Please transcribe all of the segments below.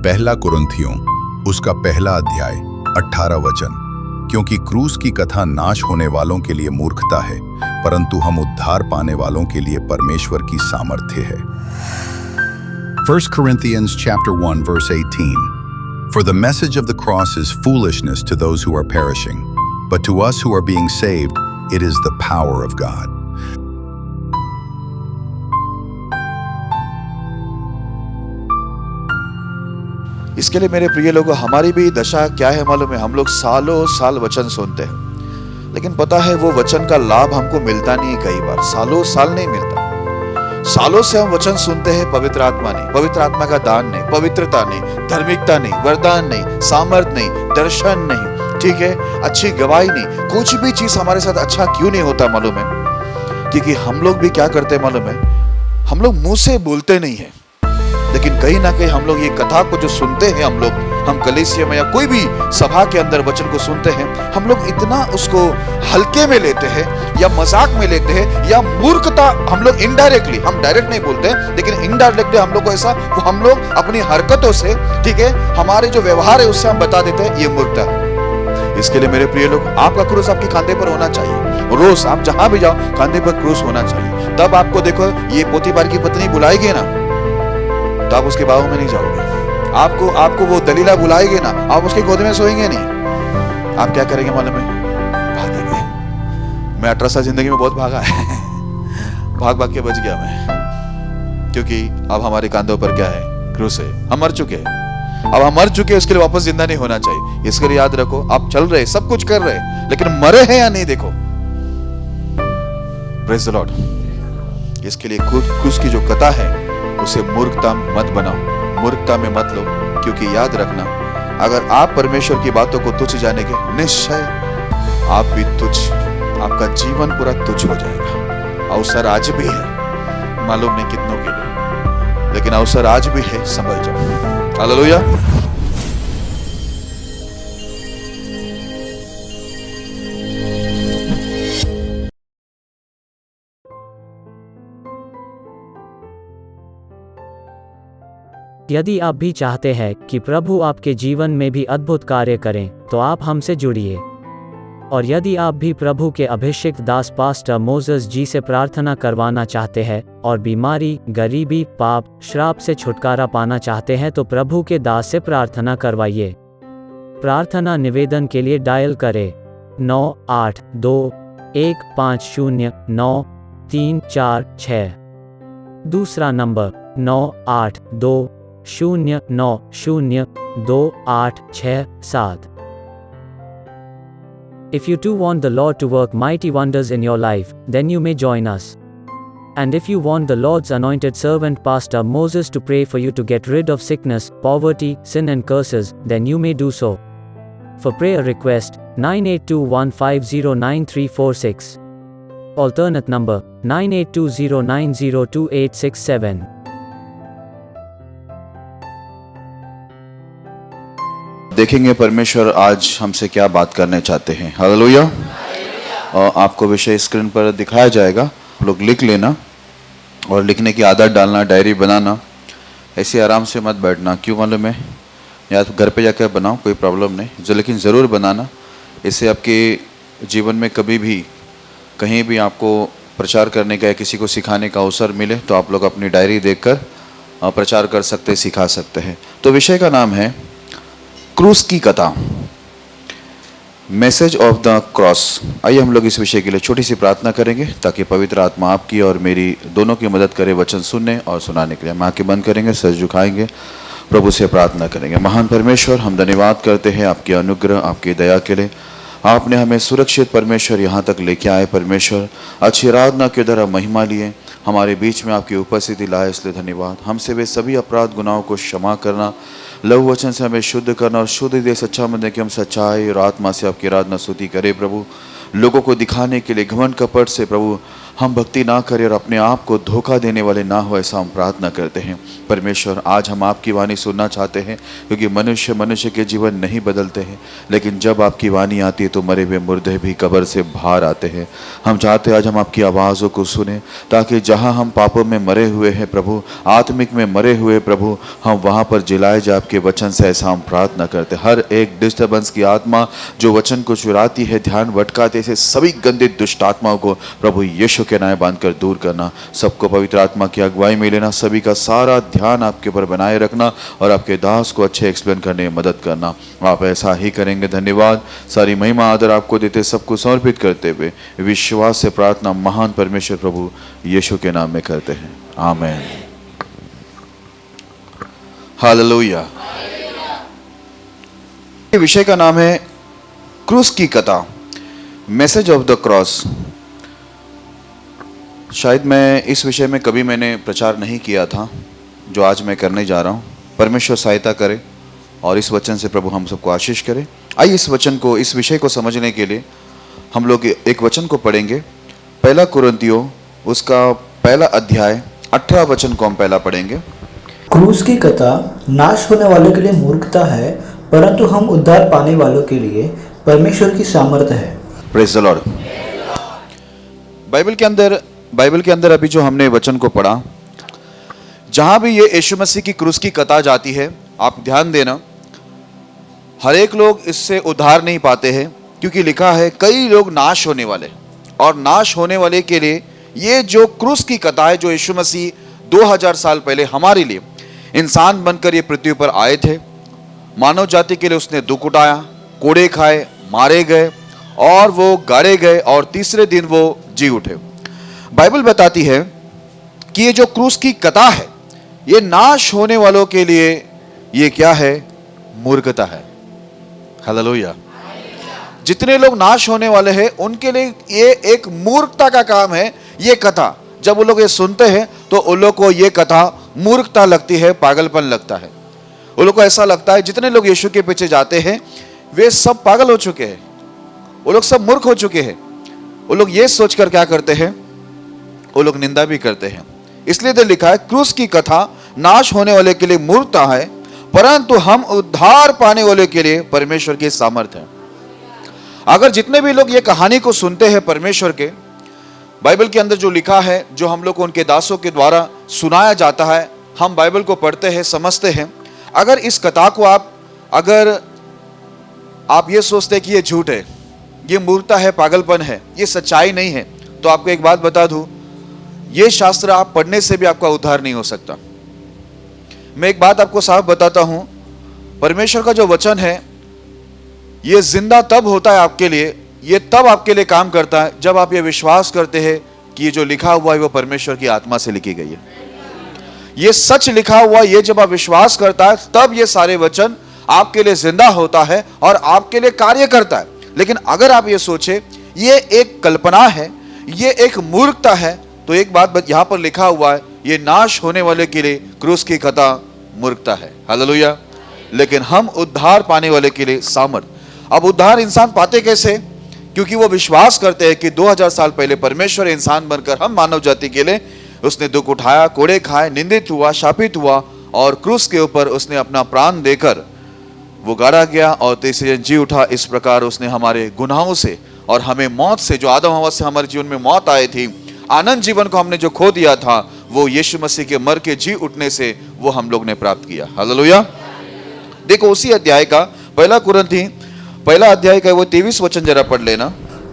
पहला कुरिन्थियों उसका पहला अध्याय 18 वचन। क्योंकि क्रूस की कथा नाश होने वालों के लिए मूर्खता है, परंतु हम उद्धार पाने वालों के लिए परमेश्वर की सामर्थ्य है। 1 Corinthians chapter 1 verse 18. For the message of the cross is foolishness to those who are perishing, but to us who are being saved, it is the power of God. इसके लिए मेरे प्रिय लोगों, हमारी भी दशा क्या है मालूम है? हम लोग सालों साल वचन सुनते हैं, लेकिन पता है वो वचन का लाभ हमको मिलता नहीं। कई बार सालों साल नहीं मिलता। सालों से हम वचन सुनते हैं, पवित्र आत्मा नहीं, पवित्र आत्मा का दान नहीं, पवित्रता नहीं, धार्मिकता नहीं, वरदान नहीं, सामर्थ नहीं, दर्शन नहीं, ठीक है, अच्छी गवाही नहीं, कुछ भी चीज हमारे साथ अच्छा क्यों नहीं होता मालूम है? क्योंकि हम लोग भी क्या करते हैं मालूम है? हम लोग मुंह से बोलते नहीं है, लेकिन कहीं ना कहीं हम लोग ये कथा को जो सुनते हैं, हम कलीसिया में या कोई भी सभा के अंदर वचन को सुनते हैं, हम लोग इतना उसको हल्के में लेते हैं या मजाक में लेते हैं या मूर्खता, हम लोग इनडायरेक्टली, हम डायरेक्ट नहीं बोलते हैं, लेकिन इनडायरेक्टली हम लोग को ऐसा, हम लोग अपनी हरकतों से, ठीक है, हमारे जो व्यवहार है उससे हम बता देते हैं ये मूर्खता है। इसके लिए मेरे प्रिय लोग, आपका क्रूस आपके खांधे पर होना चाहिए। रोज आप जहां भी जाओ, खांधे पर क्रूस होना चाहिए। तब आपको देखो, ये पोतीफार की पत्नी बुलाएगी ना, तो आप उसके बाहों में नहीं जाओगे। आपको वो दलीला बुलाएगी ना, आप उसकी गोद में सोएंगे नहीं। आप क्या करेंगे मालूम है? भागेंगे। मैं 18 साल जिंदगी में बहुत भागा है भाग के बच गया मैं, क्योंकि अब हमारे कांधों पर क्या है? क्रूस है। हम मर चुके हैं, अब हम मर चुके हैं, उसके लिए वापस जिंदा नहीं होना चाहिए। इसके लिए याद रखो, आप चल रहे, सब कुछ कर रहे, लेकिन मरे हैं या नहीं देखो। Praise the Lord. इसके लिए क्रूस की जो कथा है उसे मूर्खता मत बनाओ, मूर्खता में मत लो, क्योंकि याद रखना, अगर आप परमेश्वर की बातों को तुच्छ जानेंगे, निश्चय आप भी तुच्छ, आपका जीवन पूरा तुच्छ हो जाएगा। अवसर आज भी है, मालूम नहीं कितनों के लिए, लेकिन अवसर आज भी है, संभल जाओ। हालेलुया। यदि आप भी चाहते हैं कि प्रभु आपके जीवन में भी अद्भुत कार्य करें, तो आप हमसे जुड़िए। और यदि आप भी प्रभु के अभिषिक्त दास पास्टर मोसेस जी से प्रार्थना करवाना चाहते हैं और बीमारी, गरीबी, पाप, श्राप से छुटकारा पाना चाहते हैं, तो प्रभु के दास से प्रार्थना करवाइए। प्रार्थना निवेदन के लिए डायल करें 98215094346। दूसरा number 98209028667। If you too want the Lord to work mighty wonders in your life, then you may join us. And if you want the Lord's anointed servant Pastor Moses to pray for you to get rid of sickness, poverty, sin and curses, then you may do so. For prayer request, 9821509346. Alternate number, 9820902867. देखेंगे परमेश्वर आज हमसे क्या बात करने चाहते हैं। Hallelujah. और आपको विषय स्क्रीन पर दिखाया जाएगा, लोग लिख लेना और लिखने की आदत डालना, डायरी बनाना। ऐसे आराम से मत बैठना, क्यों मालूम है? या तो घर पे जाकर बनाओ, कोई प्रॉब्लम नहीं, लेकिन ज़रूर बनाना। इससे आपके जीवन में कभी भी कहीं भी आपको प्रचार करने का या किसी को सिखाने का अवसर मिले, तो आप लोग अपनी डायरी देखकर प्रचार कर सकते, सिखा सकते हैं। तो विषय का नाम है क्रूस की कथा, मैसेज ऑफ द क्रॉस। आइए हम लोग इस विषय के लिए छोटी सी प्रार्थना करेंगे, ताकि पवित्र आत्मा आपकी और मेरी दोनों की मदद करे वचन सुनने और सुनाने के लिए। हम आंखें बंद करेंगे, सर झुकाएंगे, प्रभु से प्रार्थना करेंगे। महान परमेश्वर, हम धन्यवाद करते हैं आपके अनुग्रह, आपकी दया के लिए। आपने हमें सुरक्षित परमेश्वर यहाँ तक लेके आए परमेश्वर, अच्छी आराधना के द्वारा महिमा लिए हमारे बीच में आपकी उपस्थिति लाए, इसलिए धन्यवाद। हमसे वे सभी अपराध गुनाहों को क्षमा करना, लघु वचन से हमें शुद्ध करना और शुद्ध हृदय सच्चा मन दे कि हम सच्चाई और आत्मा से आपकी आराधना स्तुति करें प्रभु। लोगों को दिखाने के लिए घमंड कपट से प्रभु हम भक्ति ना करें और अपने आप को धोखा देने वाले ना हो, ऐसा हम प्रार्थना करते हैं। परमेश्वर, आज हम आपकी वाणी सुनना चाहते हैं, क्योंकि मनुष्य के जीवन नहीं बदलते हैं, लेकिन जब आपकी वाणी आती है तो मरे हुए मुर्दे भी कब्र से बाहर आते हैं। हम चाहते हैं आज हम आपकी आवाज़ों को सुने, ताकि जहाँ हम पापों में मरे हुए हैं प्रभु, आत्मिक में मरे हुए प्रभु, हम वहाँ पर जिलाए जाए आपके वचन से, ऐसा हम प्रार्थना करते हैं। हर एक डिस्टर्बेंस की आत्मा जो वचन को चुराती है, ध्यान भटकाते, ऐसे सभी गंदे दुष्ट आत्माओं को प्रभु यीशु के नाम बांधकर दूर करना। सबको पवित्र आत्मा की अगुवाई में लेना, सभी का सारा ध्यान आपके ऊपर बनाए रखना और आपके दास को अच्छे एक्सप्लेन करने में मदद करना। आप ऐसा ही करेंगे। धन्यवाद। सारी महिमा आदर आपको देते, सबको समर्पित करते हुए विश्वास से प्रार्थना महान परमेश्वर प्रभु यीशु के नाम में करते हैं। आमीन। हालेलुया। विषय का नाम है क्रूस की कथा, मैसेज ऑफ द क्रॉस। शायद मैं इस विषय में कभी मैंने प्रचार नहीं किया था, जो आज मैं करने जा रहा हूँ। परमेश्वर सहायता करे और इस वचन से प्रभु हम सबको आशीष करे। आइए इस वचन को, इस विषय को समझने के लिए हम लोग एक वचन को पढ़ेंगे। पहला कुरिन्थियों उसका पहला अध्याय 18 वचन को हम पहला पढ़ेंगे। क्रूस की कथा नाश होने वालों के लिए मूर्खता है, परंतु हम उद्धार पाने वालों के लिए परमेश्वर की सामर्थ है। Praise the Lord. बाइबल के अंदर अभी जो हमने वचन को पढ़ा, जहां भी ये यीशु मसीह की क्रूस की कथा जाती है, आप ध्यान देना, हर एक लोग इससे उद्धार नहीं पाते हैं, क्योंकि लिखा है कई लोग नाश होने वाले, और नाश होने वाले के लिए ये जो क्रूस की कथा है, जो यीशु मसीह 2000 साल पहले हमारे लिए इंसान बनकर ये पृथ्वी पर आए थे, मानव जाति के लिए उसने दुख उठाया, कोड़े खाए, मारे गए और वो गाड़े गए और तीसरे दिन वो जी उठे। बाइबल बताती है कि ये जो क्रूस की कथा है, ये नाश होने वालों के लिए ये क्या है? मूर्खता है। हालेलुया। जितने लोग नाश होने वाले हैं उनके लिए ये एक मूर्खता का काम है। ये कथा जब वो लोग ये सुनते हैं तो उन लोग को ये कथा मूर्खता लगती है, पागलपन लगता है। उन लोग को ऐसा लगता है जितने लोग यीशु के पीछे जाते हैं वे सब पागल हो चुके हैं, वो लोग सब मूर्ख हो चुके हैं। वो लोग ये सोचकर क्या करते हैं? वो लोग निंदा भी करते हैं। इसलिए तो लिखा है क्रूस की कथा नाश होने वाले के लिए मूर्खता है, परंतु हम उद्धार पाने वाले के लिए परमेश्वर की सामर्थ है। अगर जितने भी लोग ये कहानी को सुनते हैं परमेश्वर के, बाइबल के अंदर जो लिखा है, जो हम लोग को उनके दासों के द्वारा सुनाया जाता है, हम बाइबल को पढ़ते हैं, समझते हैं। अगर इस कथा को अगर आप ये सोचते हैं कि ये झूठ है, ये मूर्खता है, पागलपन है, ये सच्चाई नहीं है, तो आपको एक बात बता दूं, ये शास्त्र आप पढ़ने से भी आपका उद्धार नहीं हो सकता। मैं एक बात आपको साफ बताता हूं, परमेश्वर का जो वचन है ये जिंदा तब होता है आपके लिए, ये तब आपके लिए काम करता है जब आप ये विश्वास करते हैं कि ये जो लिखा हुआ है वो परमेश्वर की आत्मा से लिखी गई है। ये सच लिखा हुआ, ये जब आप विश्वास करता है तब ये सारे वचन आपके लिए जिंदा होता है और आपके लिए कार्य करता है। लेकिन अगर आप ये सोचे ये एक कल्पना है, ये एक मूर्खता है, तो एक बात यहां पर लिखा हुआ है, ये नाश होने वाले के लिए क्रूस की कथा मूर्खता है। हालेलुया। लेकिन हम उद्धार पाने वाले के लिए सामर्थ। अब उद्धार इंसान पाते कैसे? क्योंकि वो विश्वास करते हैं कि 2000 साल पहले परमेश्वर इंसान बनकर हम मानव जाति के लिए उसने दुख उठाया, कोड़े खाए, निंदित हुआ, शापित हुआ और क्रूस के ऊपर उसने अपना प्राण देकर वो गाड़ा गया और तीसरे दिन जी उठा। इस प्रकार उसने हमारे गुनाहों से और हमें मौत से, जो आदम हवा से हमारे जीवन में मौत आई थी, आनंद जीवन को हमने जो खो दिया था, वो यीशु मसीह के मर के जी उठने से वो हम लोग ने प्राप्त किया। हालेलुया। देखो उसी अध्याय का पहला कुरिन्थी पहला अध्याय का वो 23 वचन जरा पढ़ लेना।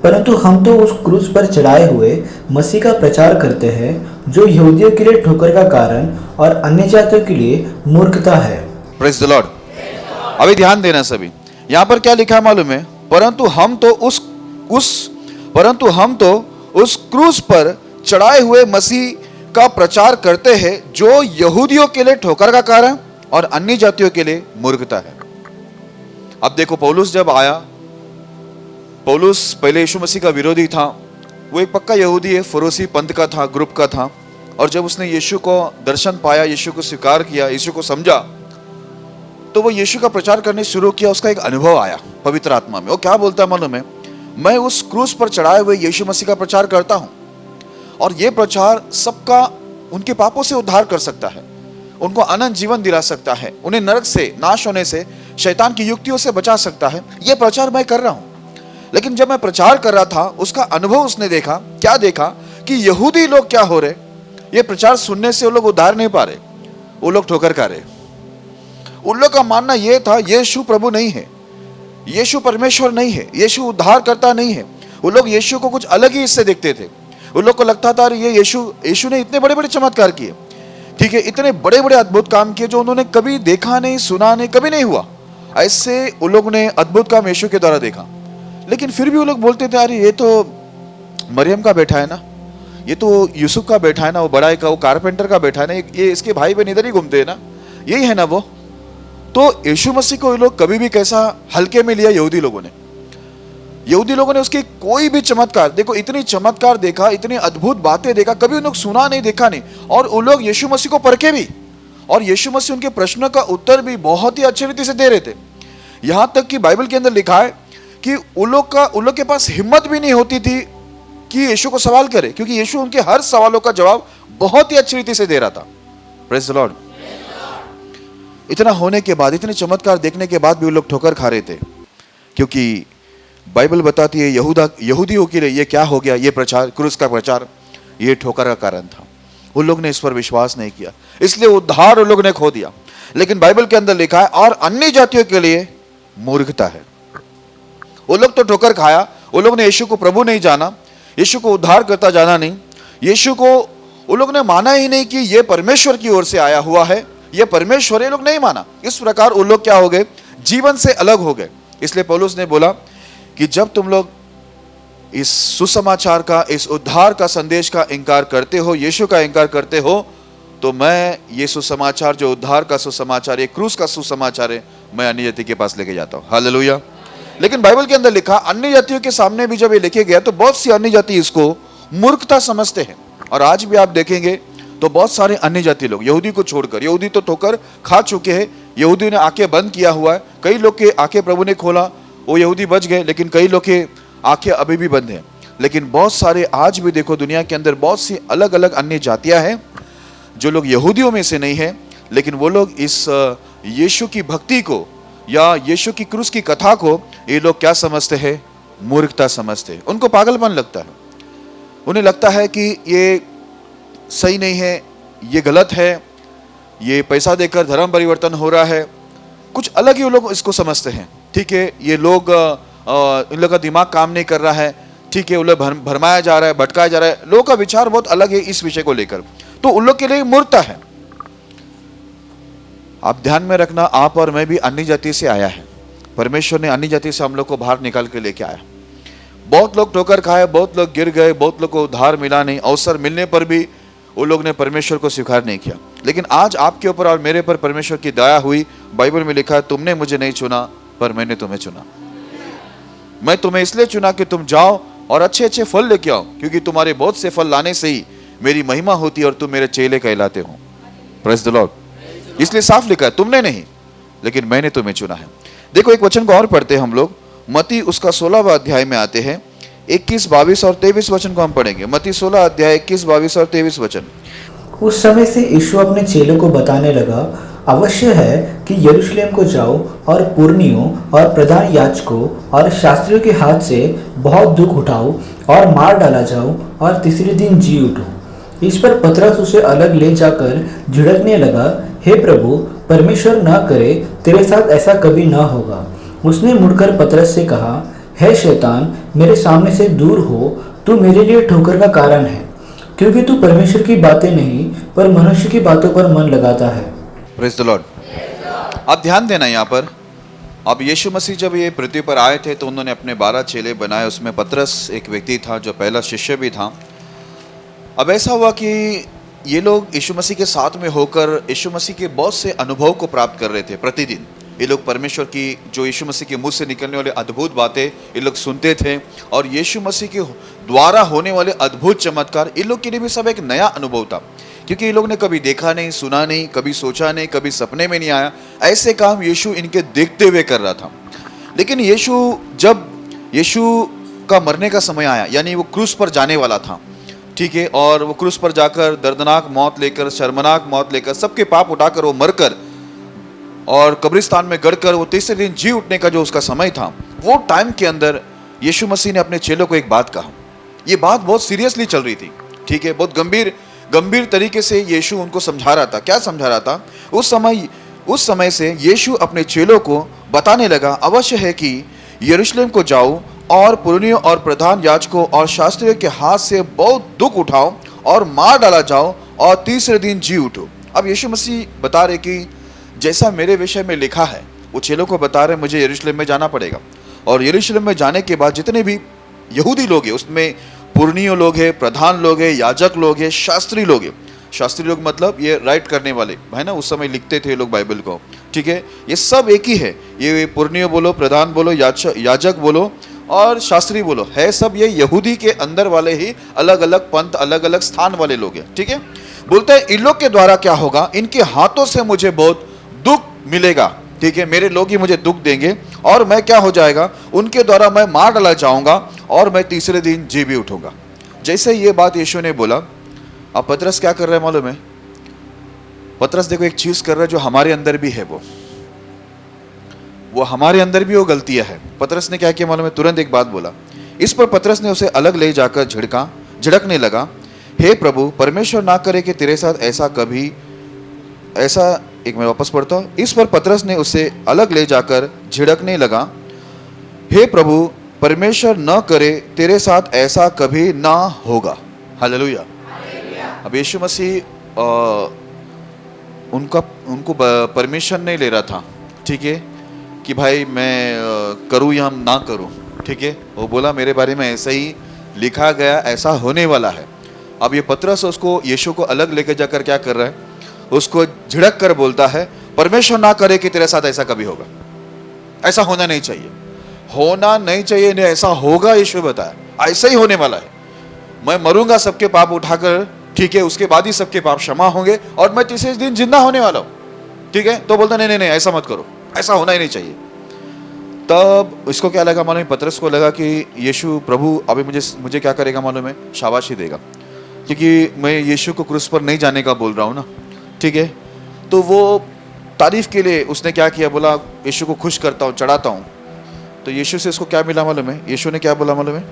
परंतु हम तो उस क्रूस पर चढ़ाए हुए मसीह का प्रचार करते हैं, जो यहूदियों के लिए ठोकर का कारण और अन्य जातियों के लिए मूर्खता है। Praise the Lord. अभी ध्यान देना सभी, यहाँ पर क्या लिखा है मालूम है? परंतु हम तो उस क्रूस पर चढ़ाए हुए मसीह का प्रचार करते हैं, जो यहूदियों के लिए ठोकर का कारण और अन्य जातियों के लिए मूर्खता है। अब देखो पौलुस जब आया, पौलुस पहले यीशु मसीह का विरोधी था, वो एक पक्का यहूदी है, फरोसी पंथ का था, ग्रुप का था। और जब उसने यीशु को दर्शन पाया, यीशु को स्वीकार किया, यीशु को समझा, तो वो यीशु का प्रचार करने शुरू किया। उसका एक अनुभव आया पवित्र आत्मा में। वो क्या बोलता है मालूम है? मैं उस क्रूस पर चढ़ाए हुए यीशु मसीह का प्रचार करता हूं और ये प्रचार सबका उनके पापों से उद्धार कर सकता है, उनको अनंत जीवन दिला सकता है, उन्हें नरक से, नाश होने से, शैतान की युक्तियों से बचा सकता है। ये प्रचार मैं कर रहा हूं। लेकिन जब मैं प्रचार कर रहा था, उसका अनुभव उसने देखा। क्या देखा? कि यहूदी लोग क्या हो रहे, ये प्रचार सुनने से वो लोग उद्धार नहीं पा रहे, वो लोग ठोकर खा रहे। उन लोग का मानना यह था यीशु प्रभु नहीं है, यीशु परमेश्वर नहीं है, यीशु उद्धार करता नहीं है। वो लोग यीशु को कुछ अलग ही इससे देखते थे। उन लोग को लगता था ये यीशु ने इतने बड़े बड़े चमत्कार किए, ठीक है, इतने बड़े बड़े अद्भुत काम किए जो उन्होंने कभी देखा नहीं, सुना नहीं, कभी नहीं हुआ। ऐसे उन लोगों ने अद्भुत काम यीशु के द्वारा देखा। लेकिन फिर भी वो लोग बोलते थे अरे ये तो मरियम का बेटा है ना, ये तो यूसुफ का बेटा है ना, वो बड़ा का, वो कारपेंटर का बेटा है ना, ये इसके भाई बहन इधर ही घूमते हैं ना, यही है ना वो। तो यीशु मसीह को ये लोग कभी भी कैसा हल्के में लिया यहूदी लोगों ने उसकी कोई भी चमत्कार, देखो इतनी चमत्कार देखा, इतनी अद्भुत बातें देखा, कभी उन लोग सुना नहीं, देखा नहीं। और उन लोग यीशु मसीह को परखे भी, और यीशु मसीह उनके प्रश्नों का उत्तर भी बहुत ही अच्छी रीति से दे रहे थे। यहां तक कि बाइबल के अंदर लिखा है कि उन लोग के पास हिम्मत भी नहीं होती थी कि यीशु को सवाल करे, क्योंकि यीशु उनके हर सवालों का जवाब बहुत ही अच्छी रीति से दे रहा था। Praise the Lord. इतना होने के बाद, इतने चमत्कार देखने के बाद भी वो लोग ठोकर खा रहे थे, क्योंकि बाइबल बताती है यहूदियों के लिए ये क्या हो गया, ये प्रचार, क्रूस का प्रचार, ये ठोकर का कारण था। उन लोग ने इस पर विश्वास नहीं किया, इसलिए उद्धार उन लोग ने खो दिया। लेकिन बाइबल के अंदर लिखा है और अन्य जातियों के लिए मूर्खता है। वो लोग तो ठोकर खाया, वो लोग ने यीशु को प्रभु नहीं जाना, यीशु को उद्धार करता जाना नहीं, यीशु को वो लोग ने माना ही नहीं कि ये परमेश्वर की ओर से आया हुआ है, ये परमेश्वर, ये लोग नहीं माना। इस प्रकार वो लोग क्या हो गए, जीवन से अलग हो गए। इसलिए पौलुस ने बोला कि जब तुम लोग इस सुसमाचार का, इस उद्धार का संदेश का इनकार करते हो, यीशु का इनकार करते हो, तो मैं ये सुसमाचार, जो उद्धार का सुसमाचार, ये क्रूस का सुसमाचार है, मैं अन्य जाति के पास लेके जाता हूं। हालेलुया। लेकिन बाइबल के अंदर लिखा, अन्य जातियों के सामने भी जब ये लिखे गया तो बहुत सी अन्य जाति इसको मूर्खता समझते हैं। और आज भी आप देखेंगे तो बहुत सारे अन्य जाति लोग, यहूदी को छोड़कर, यहूदी तो ठोकर खा चुके हैं, यहूदी ने आंखें बंद किया हुआ है, कई लोग के आंखें प्रभु ने खोला, वो यहूदी बच गए, लेकिन कई लोग के आंखें अभी भी बंद हैं। लेकिन बहुत सारे आज भी देखो दुनिया के अंदर बहुत सी अलग अलग अन्य जातियां हैं, जो लोग यहूदियों में से नहीं है, लेकिन वो लोग इस यीशु की भक्ति को या यीशु की क्रूस की कथा को ये लोग क्या समझते हैं, मूर्खता समझते हैं। उनको पागलपन लगता है, उन्हें लगता है कि ये सही नहीं है, ये गलत है, ये पैसा देकर धर्म परिवर्तन हो रहा है, कुछ अलग ही वो लोग इसको समझते हैं। ठीक है, ये लोग इन लोगों का दिमाग काम नहीं कर रहा है, ठीक है, उन लोग भरमाया जा रहा है, भटकाया जा रहा है, लोगों का विचार बहुत अलग है इस विषय को लेकर, तो उन लोग के लिए मूर्खता है। आप ध्यान में रखना, आप और मैं भी अन्य जाति से आया है, परमेश्वर ने अन्य जाति से हम लोग को बाहर निकाल के लेके आया। बहुत लोग ठोकर खाए, बहुत लोग गिर गए, बहुत लोग को उद्धार मिला नहीं, अवसर मिलने पर भी वो लोग ने परमेश्वर को स्वीकार नहीं किया। लेकिन आज आपके ऊपर और मेरे पर परमेश्वर की दया हुई। बाइबल में लिखा है, तुमने मुझे नहीं चुना पर मैंने तुम्हें चुना। मैं तुम्हें इसलिए चुना कि तुम जाओ और अच्छे अच्छे फल लेके आओ, क्योंकि तुम्हारे बहुत से फल लाने से ही मेरी महिमा होती है और तुम मेरे चेले कहलाते हो। Praise the Lord. इसलिए साफ लिखा है, तुमने नहीं लेकिन मैंने तुम्हें चुना है। देखो एक वचन को और पढ़ते हैं हम लोग, मत्ती उसका 16वां अध्याय में आते हैं, 21, 22 और 23 वचन को हम पढ़ेंगे। मत्ती 16 अध्याय 21, 22 और 23 वचन। उस समय से यीशु अपने चेलों को बताने लगा, अवश्य है कि यरूशलेम को जाओ और पुरनियों और प्रधान याजकों और शास्त्रियों के हाथ से बहुत दुख उठाओ और मार डाला जाओ और तीसरे दिन जी उठो। इस पर पतरस उसे अलग ले जाकर झिड़कने लगा, हे प्रभु, परमेश्वर न करे तेरे साथ ऐसा कभी न होगा। उसने मुड़कर पतरस से कहा, हे शैतान, मेरे सामने से दूर हो, तू मेरे लिए ठोकर का कारण है, क्योंकि तू परमेश्वर की बातें नहीं पर मनुष्य की बातों पर मन लगाता है। Praise the Lord. आप ध्यान देना यहाँ पर, अब यीशु मसीह जब ये पृथ्वी पर आए थे तो उन्होंने अपने 12 चेले बनाए, उसमें पतरस एक व्यक्ति था जो पहला शिष्य भी था। अब ऐसा हुआ कि ये लोग यीशु मसीह के साथ में होकर यीशु मसीह के बहुत से अनुभव को प्राप्त कर रहे थे। प्रतिदिन ये लोग परमेश्वर की जो यीशु मसीह के मुंह से निकलने वाले अद्भुत बातें ये लोग सुनते थे, और यीशु मसीह के द्वारा होने वाले अद्भुत चमत्कार इन लोग के लिए भी सब एक नया अनुभव था, क्योंकि ये लोग ने कभी देखा नहीं, सुना नहीं, कभी सोचा नहीं, कभी सपने में नहीं आया ऐसे काम यीशु इनके देखते हुए कर रहा था। लेकिन जब यीशु का मरने का समय आया, यानी वो क्रूस पर जाने वाला था, ठीक है, और वो क्रूस पर जाकर दर्दनाक मौत लेकर, शर्मनाक मौत लेकर, सबके पाप उठाकर वो मरकर और कब्रिस्तान में गड़कर वो तीसरे दिन जी उठने का जो उसका समय था, वो टाइम के अंदर यीशु मसीह ने अपने चेलों को एक बात कहा। ये बात बहुत सीरियसली चल रही थी, ठीक है, बहुत गंभीर तरीके से यीशु उनको समझा रहा था। क्या समझा रहा था? उस समय से यीशु अपने चेलों को बताने लगा, अवश्य है कि यरूशलेम को जाओ और पुरनियों और प्रधान याजकों और शास्त्रियों के हाथ से बहुत दुख उठाओ और मार डाला जाओ और तीसरे दिन जी उठो। अब यीशु मसीह बता रहे कि जैसा मेरे विषय में लिखा है, वो चेलों को बता रहे मुझे यरूशलेम में जाना पड़ेगा, और यरूशलेम में जाने के बाद जितने भी यहूदी लोग हैं, उसमें पुरनियों लोग हैं, प्रधान लोग हैं, याजक लोग हैं, शास्त्री लोग हैं। शास्त्री लोग मतलब ये राइट करने वाले है ना, उस समय लिखते थे लोग बाइबल को, ठीक है, ये सब एक ही है। ये पुरनियों बोलो, प्रधान बोलो, याजक बोलो और शास्त्री बोलो, है सब ये यहूदी के अंदर वाले ही, अलग अलग पंथ, अलग अलग स्थान वाले लोग हैं, ठीक है। बोलते हैं इन लोग के द्वारा क्या होगा, इनके हाथों से मुझे बहुत दुख मिलेगा, ठीक है, मेरे लोग ही मुझे दुख देंगे और मैं क्या हो जाएगा, उनके द्वारा मैं मार डाला जाऊंगा और मैं तीसरे दिन जी भी उठूंगा। जैसे ये बात यीशु ने बोला, अब पतरस क्या कर रहा है मालूम है? पतरस देखो एक चीज कर रहा है जो हमारे अंदर भी है, वो हमारे अंदर भी वो गलतियां है। पतरस ने क्या किया मालूम है? तुरंत एक बात बोला। इस पर पतरस ने उसे अलग ले जाकर झिड़कने लगा, हे प्रभु, परमेश्वर ना करे कि तेरे साथ ऐसा एक मैं वापस पढ़ता हूं। इस पर पतरस ने उसे अलग ले जाकर झिड़कने लगा, हे प्रभु, परमेश्वर न करे तेरे साथ ऐसा कभी ना होगा। हालेलुया। अब यीशु मसीह उनको परमिशन नहीं ले रहा था, ठीक है, कि भाई मैं करूँ या ना करूँ, ठीक है। वो बोला मेरे बारे में ऐसा ही लिखा गया, ऐसा होने वाला है। अब ये पतरस उसको, यीशु को अलग लेके जाकर क्या कर रहा है, उसको झिड़क कर बोलता है, परमेश्वर ना करे कि तेरे साथ ऐसा कभी होगा, ऐसा होना नहीं चाहिए, होना नहीं चाहिए, नहीं ऐसा होगा। यीशु बताया ऐसा ही होने वाला है, मैं मरूंगा सबके पाप उठाकर, ठीक है, उसके बाद ही सबके पाप क्षमा होंगे और मैं तीसरे दिन जिंदा होने वाला हूं, ठीक है। तो बोलता नहीं नहीं ऐसा मत करो, ऐसा होना ही नहीं चाहिए। तब इसको क्या लगा मालूम है? पतरस को लगा कि यीशु प्रभु अभी मुझे क्या करेगा मालूम है? शाबाशी देगा, क्योंकि मैं यीशु को क्रूस पर नहीं जाने का बोल रहा हूँ ना, ठीक है। तो वो तारीफ के लिए उसने क्या किया, बोला यीशु को खुश करता हूँ, चढ़ाता हूँ। तो यीशु से इसको क्या मिला मालूम है? यीशु ने क्या बोला मालूम है?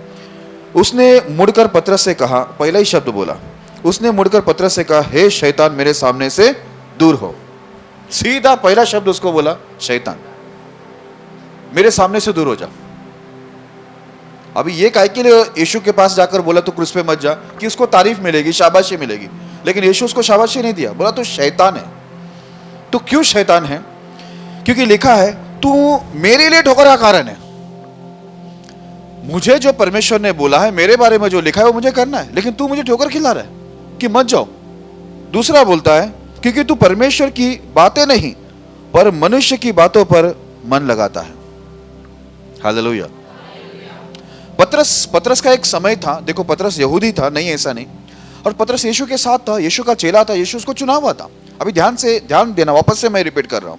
उसने मुड़कर पतरस से कहा, पहला ही शब्द बोला, उसने मुड़कर पतरस से कहा, हे शैतान, मेरे सामने से दूर हो। सीधा पहला शब्द उसको बोला, शैतान, मेरे सामने से दूर हो जा। अभी ये काहे के लिए यीशु के पास जाकर बोला तो क्रूस पे मत जा, कि उसको तारीफ मिलेगी, शाबाशी मिलेगी, लेकिन यीशु उसको शाबाशी नहीं दिया, बोला तू शैतान है। तो क्यों शैतान है? क्योंकि लिखा है तू मेरे लिए ठोकर का कारण है। मुझे जो परमेश्वर ने बोला है, मेरे बारे में जो लिखा है वो मुझे करना है, लेकिन तू मुझे ठोकर खिला रहा है कि मत जाओ। दूसरा बोलता है क्योंकि तू परमेश्वर की बातें नहीं पर मनुष्य की बातों पर मन लगाता है। हालेलुया। पतरस का एक समय था, देखो पतरस यहूदी था, नहीं ऐसा नहीं, और पतरस यीशु के साथ था, यीशु का चेला था, यीशु उसको चुना हुआ था। अभी ध्यान देना, वापस से मैं रिपीट कर रहा हूं।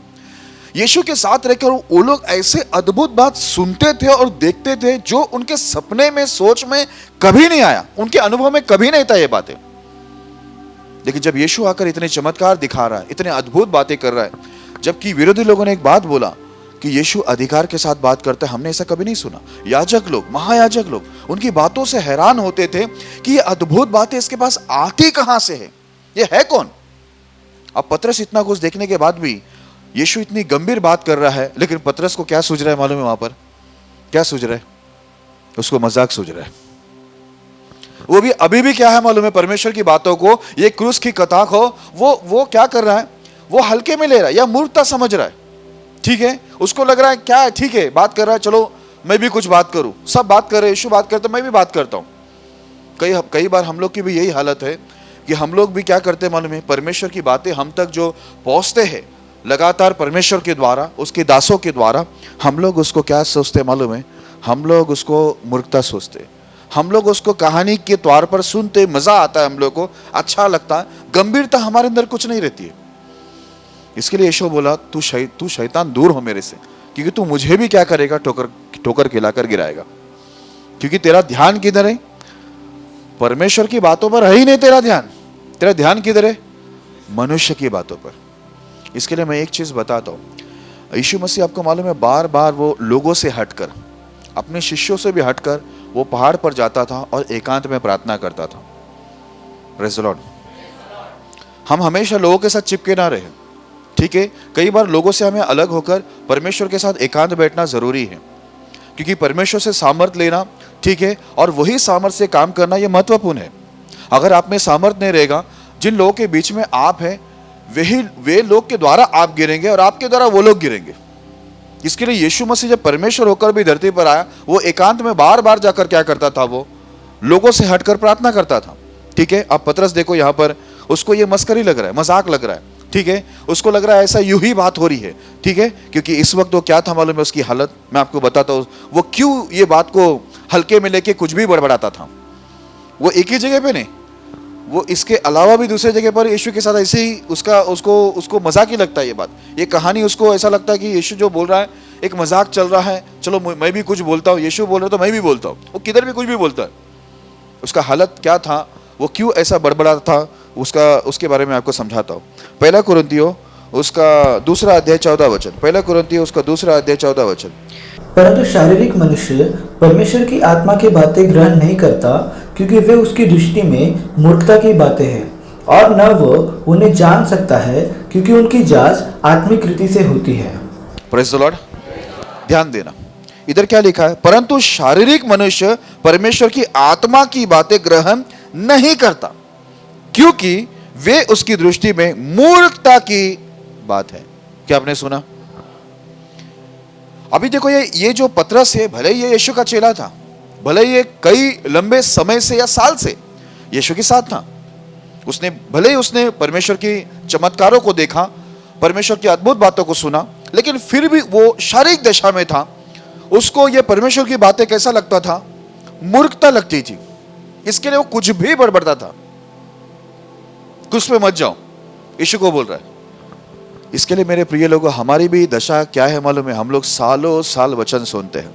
यीशु के साथ रहकर वो लोग ऐसे अद्भुत बात सुनते थे और देखते थे जो उनके सपने में, सोच में कभी नहीं आया, उनके अनुभव में कभी नहीं था ये बातें। लेकिन जब यीशु आकर इतने चमत्कार दिखा रहा है, इतने अद्भुत बातें कर रहा है, जबकि विरोधी लोगों ने एक बात बोला कि यीशु अधिकार के साथ बात करते, हमने ऐसा कभी नहीं सुना। याजक लोग, महायाजक लोग उनकी बातों से हैरान होते थे कि ये अद्भुत बातें इसके पास आती कहां से है, ये है कौन। अब पतरस इतना कुछ देखने के बाद भी यीशु इतनी गंभीर बात कर रहा है, लेकिन पतरस को क्या सूझ रहा है मालूम है? वहां पर क्या सूझ रहा है? उसको मजाक सूझ रहा है। वो भी अभी भी क्या है मालूम है? परमेश्वर की बातों को, ये क्रूस की कथा को वो क्या कर रहा है? वो हल्के में ले रहा है या मूर्खता समझ रहा है, ठीक है। उसको लग रहा है क्या है, ठीक है, बात कर रहा है, चलो मैं भी कुछ बात करूं, सब बात कर रहे, यीशु बात करते, मैं भी बात करता हूं। कई बार हम लोग की भी यही हालत है कि हम लोग भी क्या करते मालूम है? परमेश्वर की बातें हम तक जो पहुंचते हैं लगातार परमेश्वर के द्वारा, उसके दासों के द्वारा, हम लोग उसको क्या सोचते मालूम है? हम लोग उसको मूर्खता सोचते, हम लोग उसको कहानी के तौर पर सुनते, मजा आता है, हम लोग को अच्छा लगता है, गंभीरता हमारे अंदर कुछ नहीं रहती है। इसके लिए यीशु बोला तू शैतान दूर हो मेरे से, क्योंकि तू मुझे भी क्या करेगा? ठोकर खिलाकर गिराएगा। क्योंकि तेरा ध्यान किधर है? परमेश्वर की बातों पर है ही नहीं तेरा ध्यान। तेरा ध्यान किधर है? मनुष्य की बातों पर। इसके लिए मैं एक चीज बताता हूं। यीशु मसीह आपको मालूम है बार बार वो लोगों से हटकर, अपने शिष्यों से भी हटकर वो पहाड़ पर जाता था और एकांत में प्रार्थना करता था। Praise the Lord. हम हमेशा लोगों के साथ चिपके ना रहे, ठीक है? कई बार लोगों से हमें अलग होकर परमेश्वर के साथ एकांत बैठना जरूरी है, क्योंकि परमेश्वर से सामर्थ लेना, ठीक है, और वही सामर्थ से काम करना ये महत्वपूर्ण है। अगर आप में सामर्थ नहीं रहेगा, जिन लोगों के बीच में आप हैं वे लोग के द्वारा आप गिरेंगे और आपके द्वारा वो लोग गिरेंगे। इसके लिए यीशु मसीह जब परमेश्वर होकर भी धरती पर आया, वो एकांत में बार बार जाकर क्या करता था? वो लोगों से हटकर प्रार्थना करता था, ठीक है? आप पतरस देखो यहाँ पर, उसको ये मस्करी लग रहा है, मजाक लग रहा है, ठीक है? उसको लग रहा है ऐसा यूं ही बात हो रही है, ठीक है? क्योंकि इस वक्त वो क्या था मालूम है उसकी हालत? मैं आपको बताता हूँ वो क्यों ये बात को हल्के में लेके कुछ भी बड़बड़ाता था। वो एक ही जगह पे नहीं, वो इसके अलावा भी दूसरे जगह पर यीशु के साथ ऐसे ही उसको मजाक ही लगता है। ये बात, ये कहानी उसको ऐसा लगता है कि यीशु जो बोल रहा है एक मजाक चल रहा है, चलो मैं भी कुछ बोलता हूँ, यीशु बोल रहा तो मैं भी बोलता हूँ। वो किधर भी कुछ भी बोलता है। उसका हालत क्या था, वो क्यों ऐसा बड़बड़ाता था, उसके बारे में आपको समझाता हूँ। पहला कुरिन्थियों उसका 2 अध्याय 14 वचन। पहला कुरिन्थियों उसका 2 अध्याय 14 वचन। परंतु शारीरिक मनुष्य परमेश्वर की आत्मा की बातें ग्रहण नहीं करता, क्योंकि वे उसकी दृष्टि में मूर्खता की बातें हैं, और न वो उन्हें जान सकता है, क्योंकि उनकी जांच आत्मिक रीति से होती है। Praise the Lord. ध्यान देना, इधर क्या लिखा है? परंतु शारीरिक मनुष्य परमेश्वर की आत्मा की बातें ग्रहण नहीं करता, क्योंकि वे उसकी दृष्टि में मूर्खता की बात है। क्या आपने सुना? अभी देखो, ये जो पतरस है, भले ही ये यीशु का चेला था, भले ही ये कई लंबे समय से या साल से यीशु के साथ था, भले ही उसने परमेश्वर की चमत्कारों को देखा, परमेश्वर की अद्भुत बातों को सुना, लेकिन फिर भी वो शारीरिक दशा में था। उसको ये परमेश्वर की बातें कैसा लगता था? मूर्खता लगती थी। इसके लिए वो कुछ भी बड़बड़ता था। कुछ पे मत जाओ, यीशु को बोल रहा है। इसके लिए मेरे प्रिय लोगों, हमारी भी दशा क्या है मालूम है? हम लोग सालों साल वचन सुनते हैं,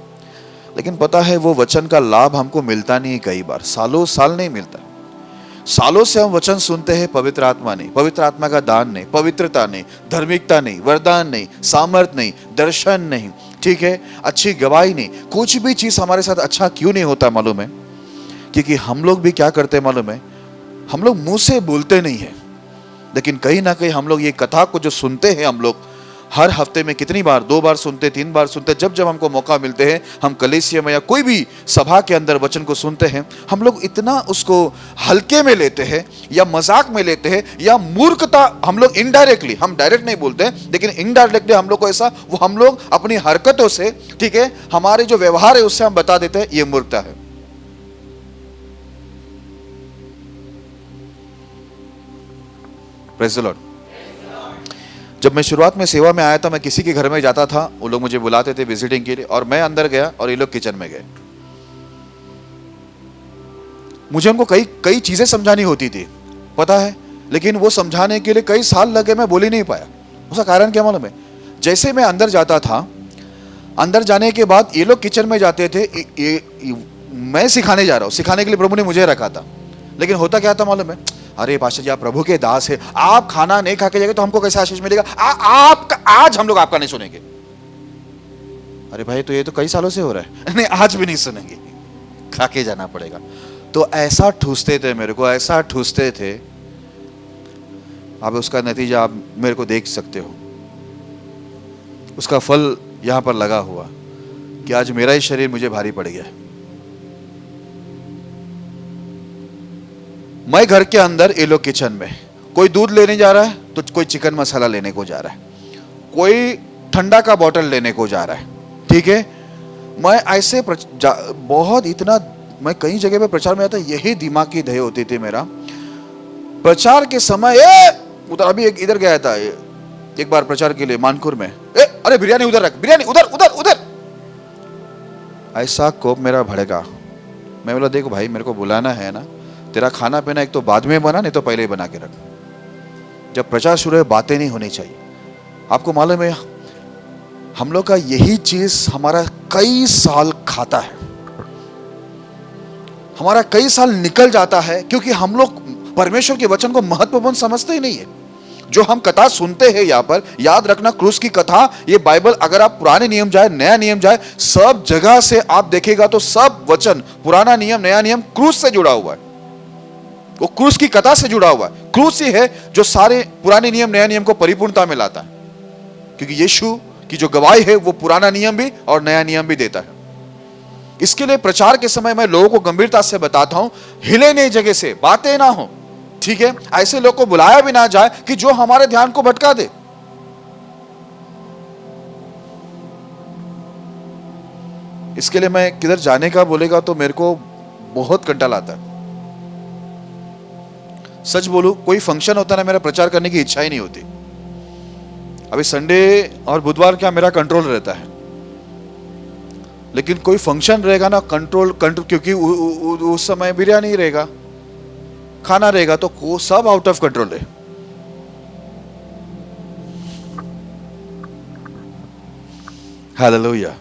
लेकिन पता है वो वचन का लाभ हमको मिलता नहीं। कई बार सालों साल नहीं मिलता। सालों से हम वचन सुनते हैं, पवित्र आत्मा नहीं, पवित्र आत्मा का दान नहीं, पवित्रता नहीं, धार्मिकता नहीं, वरदान नहीं, सामर्थ नहीं, दर्शन नहीं, ठीक है, अच्छी गवाही नहीं, कुछ भी चीज हमारे साथ अच्छा क्यों नहीं होता मालूम है? क्योंकि हम लोग भी क्या करते हैं मालूम है? हम लोग मुंह से बोलते नहीं है, लेकिन कहीं ना कहीं हम लोग ये कथा को जो सुनते हैं, हम लोग हर हफ्ते में कितनी बार, 2 बार सुनते, 3 बार सुनते, जब जब हमको मौका मिलते हैं, हम कलीसिया में या कोई भी सभा के अंदर वचन को सुनते हैं, हम लोग इतना उसको हल्के में लेते हैं या मजाक में लेते हैं या मूर्खता, हम लोग इनडायरेक्टली, हम डायरेक्ट नहीं बोलते हैं, लेकिन इनडायरेक्टली हम लोग को ऐसा, वो हम लोग अपनी हरकतों से, ठीक है, हमारे जो व्यवहार है उससे हम बता देते हैं ये मूर्खता है। Praise the Lord. जब मैं शुरुआत में सेवा में आया था, मैं किसी के घर में जाता था, वो लोग मुझे बुलाते थे विजिटिंग के लिए, और मैं अंदर गया और ये लोग किचन में गए। मुझे उनको कई चीजें समझानी होती थी, पता है, लेकिन वो समझाने के लिए कई साल लगे, मैं बोल ही नहीं पाया। उसका कारण क्या मालूम है? जैसे मैं अंदर जाता था, अंदर जाने के बाद ये लोग किचन में जाते थे, मैं सिखाने जा रहा हूँ, सिखाने के लिए प्रभु ने मुझे रखा था, लेकिन होता क्या था मालूम है? अरे पास्टर जी, आप प्रभु के दास है, आप खाना नहीं खा के जाएंगे तो हमको कैसे आशीष मिलेगा? आपका आज हम लोग आपका नहीं सुनेंगे। अरे भाई, तो ये तो कई सालों से हो रहा है। नहीं, आज भी नहीं सुनेंगे, खा के जाना पड़ेगा। तो ऐसा ठूसते थे मेरे को, ऐसा ठूसते थे। अब उसका नतीजा आप मेरे को देख सकते हो, उसका फल यहां पर लगा हुआ कि आज मेरा ही शरीर मुझे भारी पड़ गया। मैं घर के अंदर, ये लोग किचन में, कोई दूध लेने जा रहा है तो कोई चिकन मसाला लेने को जा रहा है, कोई ठंडा का बोतल लेने को जा रहा है, ठीक है। मैं ऐसे बहुत इतना, मैं कई जगह पे प्रचार में आता, यही दिमाग की दही होती थी मेरा प्रचार के समय। उधर अभी इधर गया था एक बार प्रचार के लिए मानकुर में, अरे बिरयानी उधर रख, बिरयानी उधर उधर उधर। ऐसा कोप मेरा भड़का। मैं बोला, देखो भाई, मेरे को बुलाना है ना, तेरा खाना पीना एक तो बाद में बना, नहीं तो पहले ही बना के रख। जब प्रचार शुरू है, बातें नहीं होनी चाहिए। आपको मालूम है, हम लोग का यही चीज हमारा कई साल खाता है। हमारा कई साल निकल जाता है क्योंकि हम लोग परमेश्वर के वचन को महत्वपूर्ण समझते ही नहीं है। जो हम कथा सुनते हैं यहाँ पर, याद रखना क्रूस की कथा, ये बाइबल अगर आप पुराने नियम जाए नया नियम जाए, सब जगह से आप देखेगा तो सब वचन, पुराना नियम नया नियम, क्रूस से जुड़ा हुआ है। वो क्रूस की कथा से जुड़ा हुआ है। क्रूस ही है जो सारे पुराने नियम नया नियम को परिपूर्णता में लाता है, क्योंकि यीशु की जो गवाही है वो पुराना नियम भी और नया नियम भी देता है। इसके लिए प्रचार के समय मैं लोगों को गंभीरता से बताता हूं, हिले नहीं जगह से, बातें ना हो, ठीक है, ऐसे लोग को बुलाया भी ना जाए कि जो हमारे ध्यान को भटका दे। इसके लिए मैं किधर जाने का बोलेगा तो मेरे को बहुत कंटाल आता है। सच बोलूं, कोई फंक्शन होता ना, मेरा प्रचार करने की इच्छा ही नहीं होती। अभी संडे और बुधवार क्या मेरा कंट्रोल रहता है, लेकिन कोई फंक्शन रहेगा ना, कंट्रोल क्योंकि उस समय बिरयानी रहेगा, खाना रहेगा, तो सब आउट ऑफ कंट्रोल है। हालेलुया।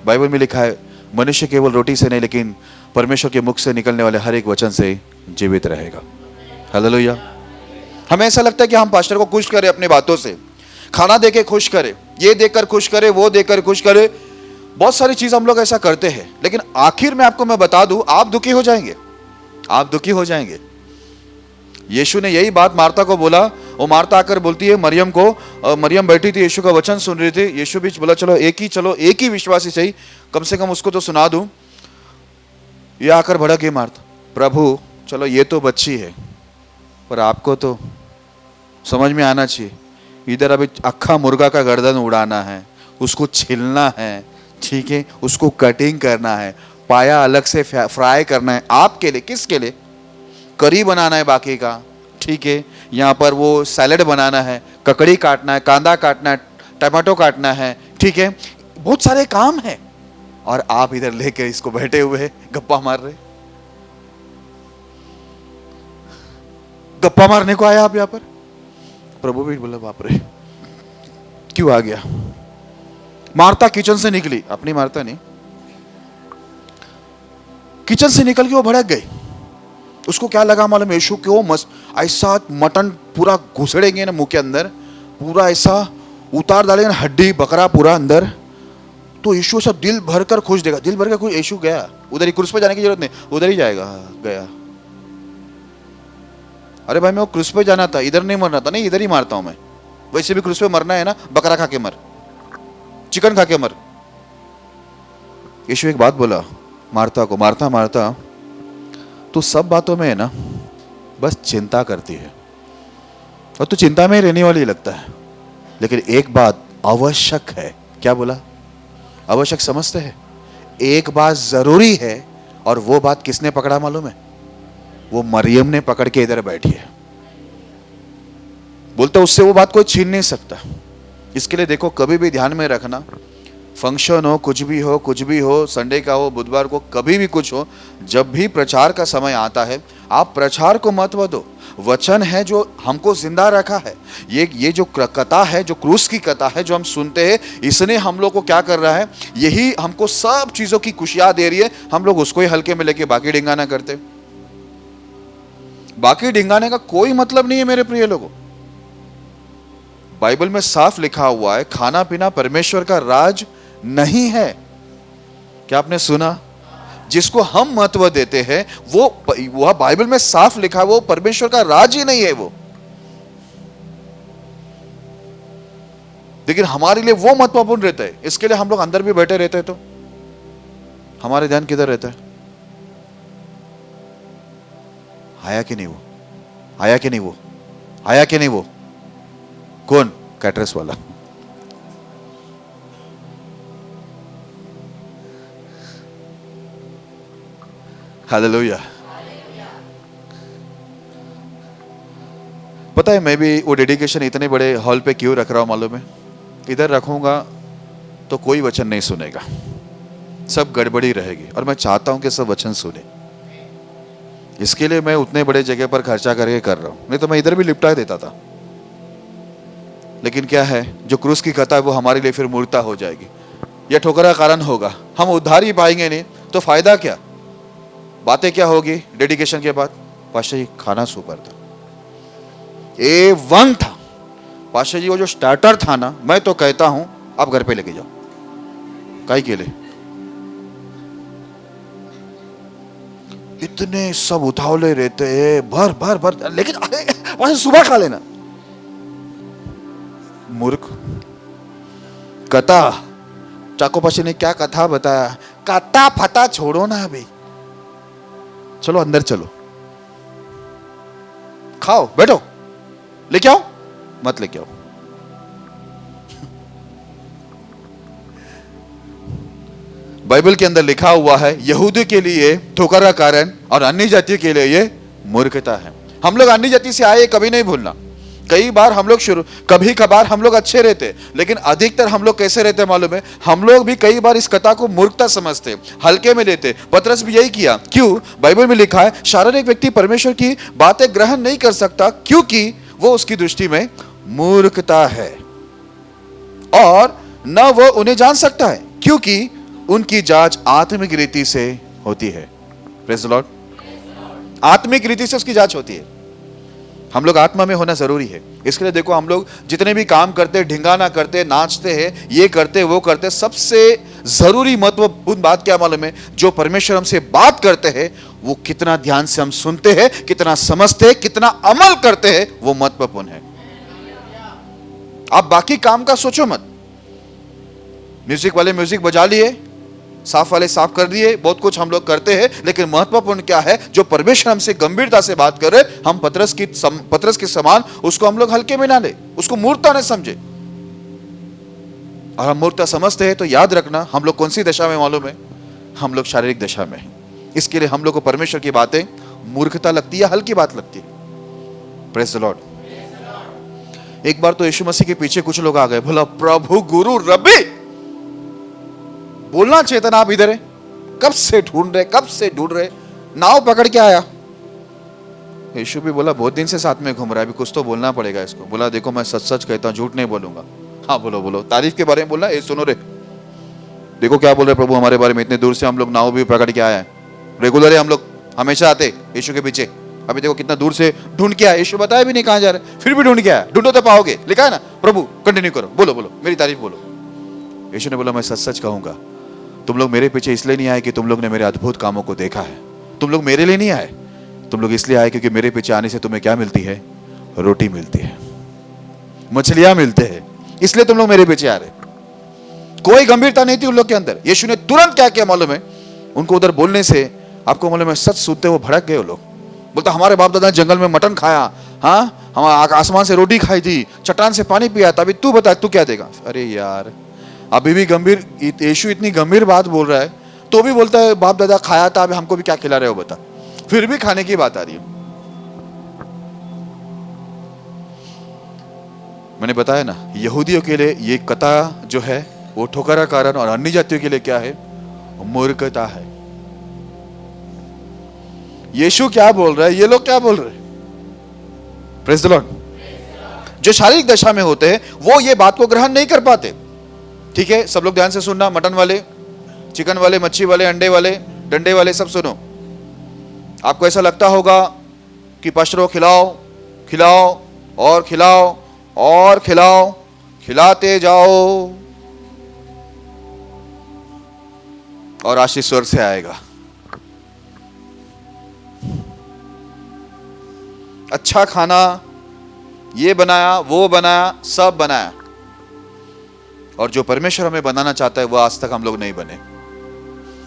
बाइबल में लिखा है, मनुष्य केवल रोटी से नहीं लेकिन परमेश्वर के मुख से निकलने वाले हर एक वचन से जीवित रहेगा। हालेलुया। हमें ऐसा लगता है कि हम पास्टर को खुश करें अपनी बातों से, खाना देके खुश करें, ये देकर खुश करें, वो देकर खुश करें, बहुत सारी चीज हम लोग ऐसा करते हैं, लेकिन आखिर में आपको मैं बता दूं, आप दुखी हो जाएंगे, आप दुखी हो जाएंगे। यीशु ने यही बात मार्ता को बोला। वो मार्ता आकर बोलती है मरियम को, मरियम बैठी थी, यीशु का वचन सुन रही थी। यीशु भी बोला चलो एक ही विश्वासी चाहिए, कम से कम उसको तो सुना दूं। ये आकर भड़क गई मार्ता, प्रभु चलो ये तो बच्ची है, पर आपको तो समझ में आना चाहिए, इधर अभी अक्खा मुर्गा का गर्दन उड़ाना है, उसको छिलना है, ठीक है, उसको कटिंग करना है, पाया अलग से फ्राई करना है, आपके लिए, किसके लिए, करी बनाना है बाकी का, ठीक है, यहाँ पर वो सैलेड बनाना है, ककड़ी काटना है, कांदा काटना है, टमाटो काटना है, ठीक है, बहुत सारे काम है, और आप इधर लेके इसको बैठे हुए गप्पा मार रहे। गप्पा मारने को आया आप यहाँ पर? प्रभु भी बोला बाप रे क्यों आ गया। मार्ता किचन से निकली, अपनी मार्ता नहीं, किचन से निकल के वो भड़क गई। उसको क्या लगा मालूम, यीशु के वो ऐसा मटन पूरा घुसड़ेंगे ना मुंह के अंदर, पूरा ऐसा उतार डालेंगे ना हड्डी बकरा पूरा अंदर, तो यीशु सब दिल भर कर खुश देगा। दिल भर कर खुश, यीशु गया उधर ही, क्रूस पे जाने की जरूरत नहीं, उधर ही जाएगा, गया। अरे भाई मैं वो क्रूस पे जाना था, इधर नहीं मरना था, नहीं इधर ही मारता हूं मैं, वैसे भी क्रूस पे मरना है ना, बकरा खा के मर, चिकन खा के मर। यीशु एक बात बोला मार्ता को, मार्ता मार्ता तू सब बातों में है ना बस चिंता करती है, और तू चिंता में ही रहने वाली लगता है, लेकिन एक बात आवश्यक है। क्या बोला? आवश्यक समझते हैं, एक बात जरूरी है, और वो बात किसने पकड़ा मालूम है? वो मरियम ने पकड़ के इधर बैठी है। बोलते उससे वो बात कोई छीन नहीं सकता। इसके लिए देखो, कभी भी ध्यान में रखना, फंक्शन हो, कुछ भी हो, संडे का हो, बुधवार को, कभी भी कुछ हो, जब भी प्रचार का समय आता है, आप प्रचार को महत्व दो। वचन है जो हमको जिंदा रखा है। ये जो कथा है, जो क्रूस की कथा है जो हम सुनते हैं, इसने हम लोग को क्या कर रहा है, यही हमको सब चीजों की खुशियां दे रही है। हम लोग उसको ही हल्के में लेके बाकी डिंगाना करते। बाकी डिंगाने का कोई मतलब नहीं है मेरे प्रिय लोगों। बाइबल में साफ लिखा हुआ है, खाना पीना परमेश्वर का राज नहीं है। क्या आपने सुना? जिसको हम महत्व देते हैं वो बाइबल में साफ लिखा है, वो परमेश्वर का राज ही नहीं है वो। लेकिन हमारे लिए वो महत्वपूर्ण रहता है। इसके लिए हम लोग अंदर भी बैठे रहते हैं, तो हमारे ध्यान किधर रहता है? आया कि नहीं वो? आया कि नहीं वो? आया कि नहीं वो? कौन? कैटरस वाला। हालेलुया। पता है मैं भी वो डेडिकेशन इतने बड़े हॉल पे क्यों रख रहा हूं मालूम है? इधर रखूंगा तो कोई वचन नहीं सुनेगा, सब गड़बड़ी रहेगी, और मैं चाहता हूं कि सब वचन सुने। इसके लिए मैं उतने बड़े जगह पर खर्चा करके कर रहा हूं, नहीं तो मैं इधर भी लिपटा देता था। लेकिन क्या है, जो क्रूस की कथा है वो हमारे लिए फिर मूर्ता हो जाएगी, यह ठोकर का कारण होगा। हम उद्धार ही पाएंगे नहीं तो फायदा क्या? बातें क्या होगी डेडिकेशन के बाद? पाशा जी खाना सुपर था, A1 था। पाशा जी वो जो स्टार्टर था ना, मैं तो कहता हूं आप घर पे लेके जाओ, काई के लिए इतने सब उतावले रहते हैं, भर भर भर, लेकिन पाशा सुबह खा लेना। मूर्ख। कथा, चाको पाशा ने क्या कथा बताया? कथा फता छोड़ो ना अभी, चलो अंदर चलो, खाओ, बैठो, लेके आओ, मत लेके आओ। बाइबल के अंदर लिखा हुआ है यहूदी के लिए ठोकर का कारण और अन्य जाति के लिए ये मूर्खता है। हम लोग अन्य जाति से आए कभी नहीं भूलना। कई बार हम लोग कभी कभार हम लोग अच्छे रहते, लेकिन अधिकतर हम लोग कैसे रहते मालूम है? हम लोग भी कई बार इस कथा को मूर्खता समझते, हल्के में लेते। पतरस भी यही किया। क्यों? बाइबल में लिखा है शारीरिक व्यक्ति परमेश्वर की बातें ग्रहण नहीं कर सकता क्योंकि वो उसकी दृष्टि में मूर्खता है, और न वो उन्हें जान सकता है क्योंकि उनकी जांच आत्मिक रीति से होती है। Praise the Lord. आत्मिक रीति से उसकी जांच होती है। हम लोग आत्मा में होना जरूरी है। इसके लिए देखो, हम लोग जितने भी काम करते, ढिंगाना करते, नाचते हैं, ये करते वो करते, सबसे जरूरी महत्वपूर्ण बात क्या मालूम है? जो परमेश्वर हमसे बात करते हैं वो कितना ध्यान से हम सुनते हैं, कितना समझते हैं, कितना अमल करते हैं, वो महत्वपूर्ण है। आप बाकी काम का सोचो मत। म्यूजिक वाले म्यूजिक बजा लिए, साफ वाले साफ कर दिए, बहुत कुछ हम लोग करते हैं, लेकिन महत्वपूर्ण क्या है? जो परमेश्वर हमसे गंभीरता से बात कर रहे, हम पतरस के समान उसको हम लोग हल्के में ना ले, उसको मूर्खता न समझे। और हम मूर्खता समझते हैं तो याद रखना, हम लोग कौन सी दशा में मालूम है? हम लोग शारीरिक दशा में हैं। इसके लिए हम लोग को परमेश्वर की बातें मूर्खता लगती है, हल्की बात लगती है। Praise the Lord. एक बार तो यीशु मसीह के पीछे कुछ लोग आ गए, बोला प्रभु गुरु रब्बी, बोलना चेतन आप इधर है, कब से ढूंढ रहे, नाव पकड़ के आया। यीशु भी बोला बहुत दिन से साथ में घूम रहा है, अभी कुछ तो बोलना पड़ेगा इसको। बोला देखो मैं सच सच कहता हूं, झूठ नहीं बोलूंगा। हाँ बोलो बोलो, तारीफ के बारे में बोलना, ये सुनो रे, देखो क्या बोल रहे प्रभु हमारे बारे में। इतने दूर से हम लोग नाव भी पकड़ के आए हैं, रेगुलर है, हम लोग हमेशा आते यीशु के पीछे। अभी देखो कितना दूर से ढूंढ के आया, यीशु बताया भी नहीं कहां जा रहे, फिर भी ढूंढ के आया। ढूंढो तो पाओगे, लिखा है ना। प्रभु कंटिन्यू करो, बोलो बोलो, मेरी तारीफ बोलो। यीशु ने बोला मैं सच सच कहूंगा, तुम लोग मेरे पीछे इसलिए नहीं आए कि तुम लोग ने मेरे अद्भुत कामों को देखा है। तुम लोग मेरे लिए नहीं आए, तुम लोग इसलिए आए क्योंकि मेरे पीछे आने से तुम्हें क्या मिलती है? रोटी मिलती है, मछलियां मिलते हैं, इसलिए तुम लोग मेरे पीछे आ रहे। कोई गंभीरता नहीं थी उन लोग के अंदर। यीशु ने तुरंत क्या किया मालूम है? उनको उधर बोलने से, आपको मालूम है, सच सुनते वो भड़क गए। वो लोग बोलता हमारे बाप दादा जंगल में मटन खाया, हाँ हम आसमान से रोटी खाई थी, चट्टान से पानी पिया था, अभी तू बता तू क्या देगा? अरे यार, अभी भी गंभीर, यीशु इतनी गंभीर बात बोल रहा है तो भी बोलता है बाप दादा खाया था, अभी हमको भी क्या खिला रहे हो बता। फिर भी खाने की बात आ रही है। मैंने बताया ना, यहूदियों के लिए ये कथा जो है वो ठोकर का कारण, और अन्य जातियों के लिए क्या है? मूर्खता है। यीशु क्या बोल रहा है, ये लोग क्या बोल रहे हैं? Praise the Lord. जो शारीरिक दशा में होते हैं वो ये बात को ग्रहण नहीं कर पाते। ठीक है, सब लोग ध्यान से सुनना, मटन वाले, चिकन वाले, मच्छी वाले, अंडे वाले, डंडे वाले, सब सुनो। आपको ऐसा लगता होगा कि पास्टरों खिलाओ खिलाओ और खिलाओ और खिलाओ, खिलाते जाओ और आशीष स्वर्ग से आएगा। अच्छा खाना, ये बनाया वो बनाया, सब बनाया, और जो परमेश्वर हमें बनाना चाहता है वो आज तक हम लोग नहीं बने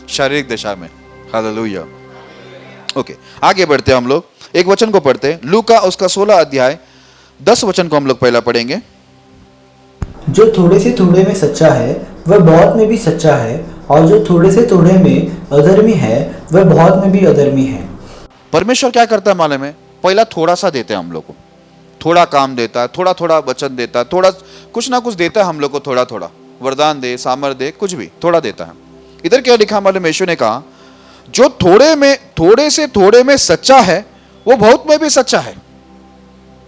शारीरिक दशा में। हालेलुया। ओके, आगे बढ़ते हैं। हम लोग एक वचन को पढ़ते हैं, लूका उसका 16 अध्याय 10 वचन को हम लोग पहला पढ़ेंगे। जो थोड़े से थोड़े में सच्चा है वह बहुत में भी सच्चा है, और जो थोड़े से थोड़े में अधर्मी है वह बहुत में भी अधर्मी है। परमेश्वर क्या करता है मालूम है? पहला थोड़ा सा देते हैं हम लोग को, थोड़ा काम देता है, थोड़ा थोड़ा वचन देता है, थोड़ा कुछ ना कुछ देता है हम लोग को, थोड़ा थोड़ा वरदान दे, सामर्थ दे, कुछ भी थोड़ा देता है। इधर क्या लिखा मालूम? यीशु ने कहा जो थोड़े से थोड़े में सच्चा है वो बहुत में भी सच्चा है,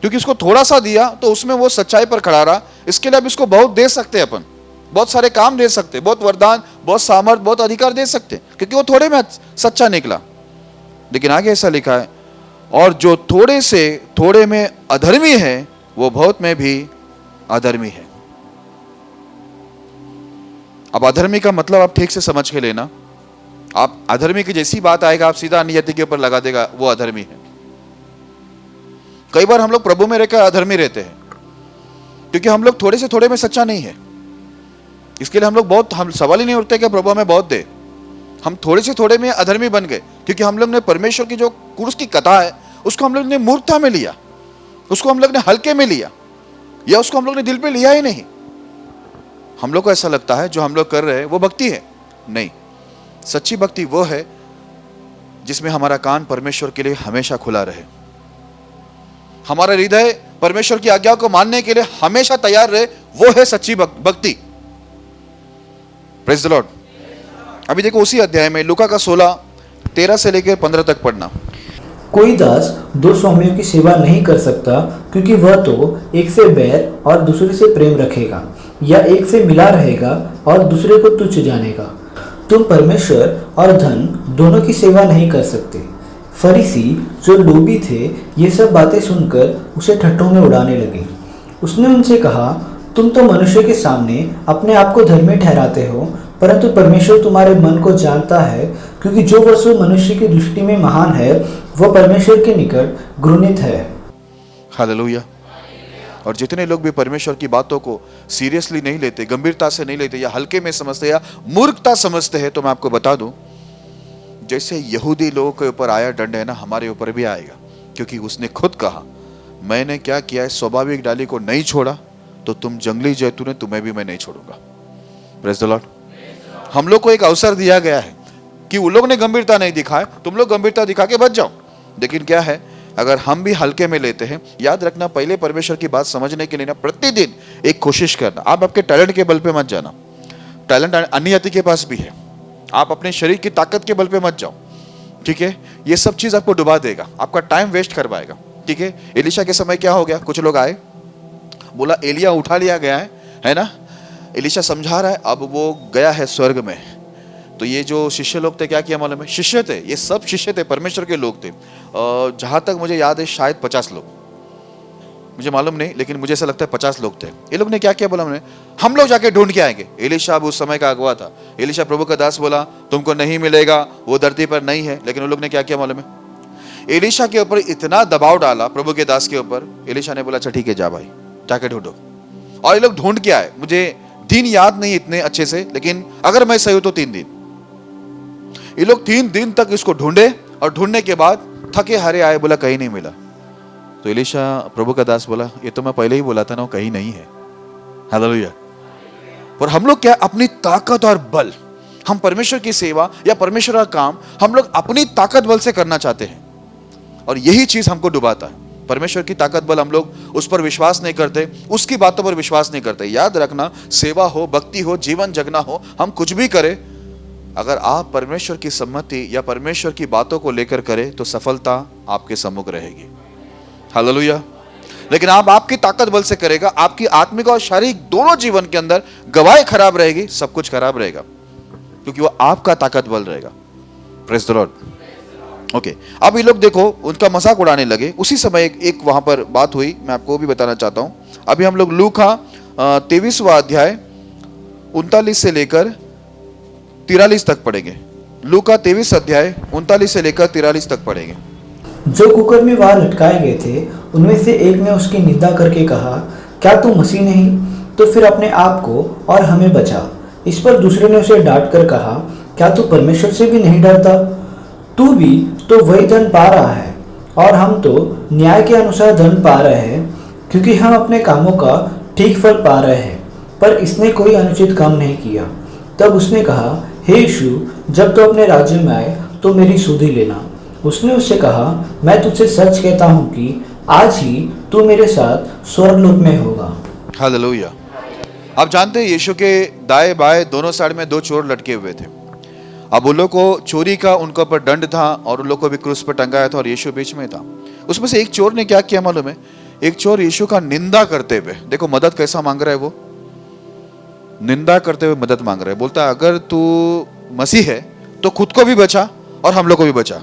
क्योंकि इसको थोड़ा सा दिया तो उसमें वो सच्चाई पर खड़ा रहा। इसके लिए अब इसको बहुत दे सकते हैं, अपन बहुत सारे काम दे सकते, बहुत वरदान, बहुत सामर्थ, बहुत अधिकार दे सकते, क्योंकि वो थोड़े में सच्चा निकला। लेकिन आगे ऐसा लिखा है, और जो थोड़े से थोड़े में अधर्मी है वो बहुत में भी अधर्मी है। अब अधर्मी का मतलब आप ठीक से समझ के लेना। आप अधर्मी की जैसी बात आएगा आप सीधा नियति के ऊपर लगा देगा वो अधर्मी है। कई बार हम लोग प्रभु में रहकर अधर्मी रहते हैं क्योंकि हम लोग थोड़े से थोड़े में सच्चा नहीं है। इसके लिए हम सवाल ही नहीं उठते कि प्रभु हमें बहुत दे। हम थोड़े से थोड़े में अधर्मी बन गए क्योंकि हम लोग ने परमेश्वर की जो क्रूस की कथा है उसको हम लोग ने मूर्खता में लिया, उसको हम लोग ने हल्के में लिया, या उसको हम लोग ने दिल पे लिया ही नहीं। हम लोग को ऐसा लगता है जो हम लोग कर रहे हैं वो भक्ति है। नहीं, सच्ची भक्ति वो है जिसमें हमारा कान परमेश्वर के लिए हमेशा खुला रहे, हमारा हृदय परमेश्वर की आज्ञा को मानने के लिए हमेशा तैयार रहे, वो है सच्ची भक्ति। Praise the Lord. अभी देखो उसी अध्याय में लूका का 16:13 से लेकर 15 तक पढ़ना। कोई दास दो स्वामियों की सेवा नहीं कर सकता, क्योंकि वह तो एक से बैर और दूसरे से प्रेम रखेगा, या एक से मिला रहेगा और दूसरे को तुच्छ जानेगा। तुम परमेश्वर और धन दोनों की सेवा नहीं कर सकते। फरीसी जो लोभी थे ये सब बातें सुनकर उसे ठट्ठों में उड़ाने लगे। उसने उनसे कहा, तुम तो मनुष्य के सामने अपने आप को धर्मी ठहराते हो, परंतु परमेश्वर तुम्हारे मन को जानता है, क्योंकि जो वस्तु मनुष्य की दृष्टि में महान है वह परमेश्वर के निकट घृणित है। हालेलुया। और जितने लोग भी परमेश्वर की बातों को सीरियसली नहीं लेते, गंभीरता से नहीं लेते, या हल्के में समझते या मूर्खता समझते हैं, तो मैं आपको बता दूं, जैसे यहूदी लोगों के ऊपर आया दंड है ना, हमारे ऊपर भी आएगा। क्योंकि उसने खुद कहा, मैंने क्या किया है, स्वाभाविक डाली को नहीं छोड़ा तो तुम जंगली जैतून है, तुम्हें भी मैं नहीं छोड़ूंगा। Praise the Lord. हम लोग को एक अवसर दिया गया है कि वो लोग ने गंभीरता नहीं दिखाए, तुम लोग गंभीरता दिखा के बच जाओ। लेकिन क्या है, अगर हम भी हल्के में लेते हैं, याद रखना पहले परमेश्वर की बात समझने के लिए ना प्रतिदिन एक कोशिश करना। आप आपके टैलेंट के बल पे मत जाना, टैलेंट अन्य जाति के पास भी है। आप अपने शरीर की ताकत के बल पे मत जाओ, ठीक है। ये सब चीज आपको डुबा देगा, आपका टाइम वेस्ट करवाएगा, ठीक है। एलिशा के समय क्या हो गया, कुछ लोग आए, बोला एलिया उठा लिया गया है ना। एलिशा समझा रहा है, अब वो गया है स्वर्ग में। तो ये जो शिष्य लोग थे क्या किया मालूम है, शिष्य थे, ये सब शिष्य थे, परमेश्वर के लोग थे। जहां तक मुझे याद है शायद 50 लोग, मुझे मालूम नहीं, लेकिन मुझे ऐसा लगता है 50 लोग थे। ये लोग ने क्या किया बोला, हम लोग जाके ढूंढ के आएंगे। एलिशा अब उस समय का अगुवा था। एलिशा प्रभु का दास बोला, तुमको नहीं मिलेगा, वो धरती पर नहीं है। लेकिन वो लोग ने क्या किया मालूम है, एलिशा के ऊपर इतना दबाव डाला प्रभु के दास के ऊपर। एलिशा ने बोला, अच्छा ठीक है, जा भाई जाके ढूंढो। और ये लोग ढूंढ के आए। मुझे दिन याद नहीं इतने अच्छे से, लेकिन अगर मैं सही हूं तो 3 दिन। ये लोग 3 दिन तक इसको ढूंढे, और ढूंढने के बाद थके हारे आए, बोला कहीं नहीं मिला। तो एलिशा प्रभु का दास बोला, ये तो मैं पहले ही बोला था ना, वो कहीं नहीं है। हालेलुया। और हम लोग क्या, अपनी ताकत और बल, हम परमेश्वर की सेवा या परमेश्वर का काम हम लोग अपनी ताकत बल से करना चाहते हैं, और यही चीज हमको डुबाता है। परमेश्वर की ताकत बल हम लोग उस पर विश्वास नहीं करते, उसकी बातों पर विश्वास नहीं करते। याद रखना, सेवा हो, भक्ति हो, जीवन जगना हो, हम कुछ भी करें, अगर आप परमेश्वर की सम्मति या परमेश्वर की बातों को लेकर करें तो सफलता आपके सम्मुख रहेगी। हालेलुया। लेकिन आप आपकी ताकत बल से करेगा, आपकी आत्मिक और शारीरिक दोनों जीवन के अंदर गवाही खराब रहेगी, सब कुछ खराब रहेगा, क्योंकि वो आपका ताकत बल रहेगा। Praise the Lord. ओके, अब ये लोग देखो उनका मजाक उड़ाने लगे। उसी समय एक वहां पर बात हुई, मैं आपको भी बताना चाहता हूं। अभी हम लोग लूका 23वां अध्याय 39 से लेकर 43 तक पढ़ेंगे। लूका 23 अध्याय 39 से लेकर 43 तक पढ़ेंगे। जो कुकर में वहां लटकाए गए थे उनमें से एक ने उसकी निंदा करके कहा, क्या तू मसीह नहीं, तो फिर अपने आप को और हमें बचा। इस पर दूसरे ने उसे डांट कर कहा, क्या तू परमेश्वर से भी नहीं डरता, तू भी तो वही धन पा रहा है, और हम तो न्याय के अनुसार धन पा रहे हैं, क्योंकि हम अपने कामों का ठीक फल पा रहे हैं, पर इसने कोई अनुचित काम नहीं किया। तब उसने कहा, हे यीशु, जब तो अपने राज्य में आए तो मेरी सुधि लेना। उसने उससे कहा, मैं तुझसे सच कहता हूँ कि आज ही तू मेरे साथ स्वर्गलोक में होगा। हालेलुया। आप जानते हैं यीशु के दाएं बाएं दोनों साइड में 2 चोर लटके हुए थे। अब उन लोग को चोरी का उनके ऊपर दंड था, और उन लोग को भी क्रूस पर टंगाया था, और यीशु बीच में था। उसमें से एक चोर ने क्या किया मालूम है, एक चोर यीशु का निंदा करते हुए, देखो मदद कैसा मांग रहा है, वो निंदा करते हुए मदद मांग रहा है। बोलता है, अगर तू मसीह है तो खुद को भी बचा और हम लोग को भी बचा।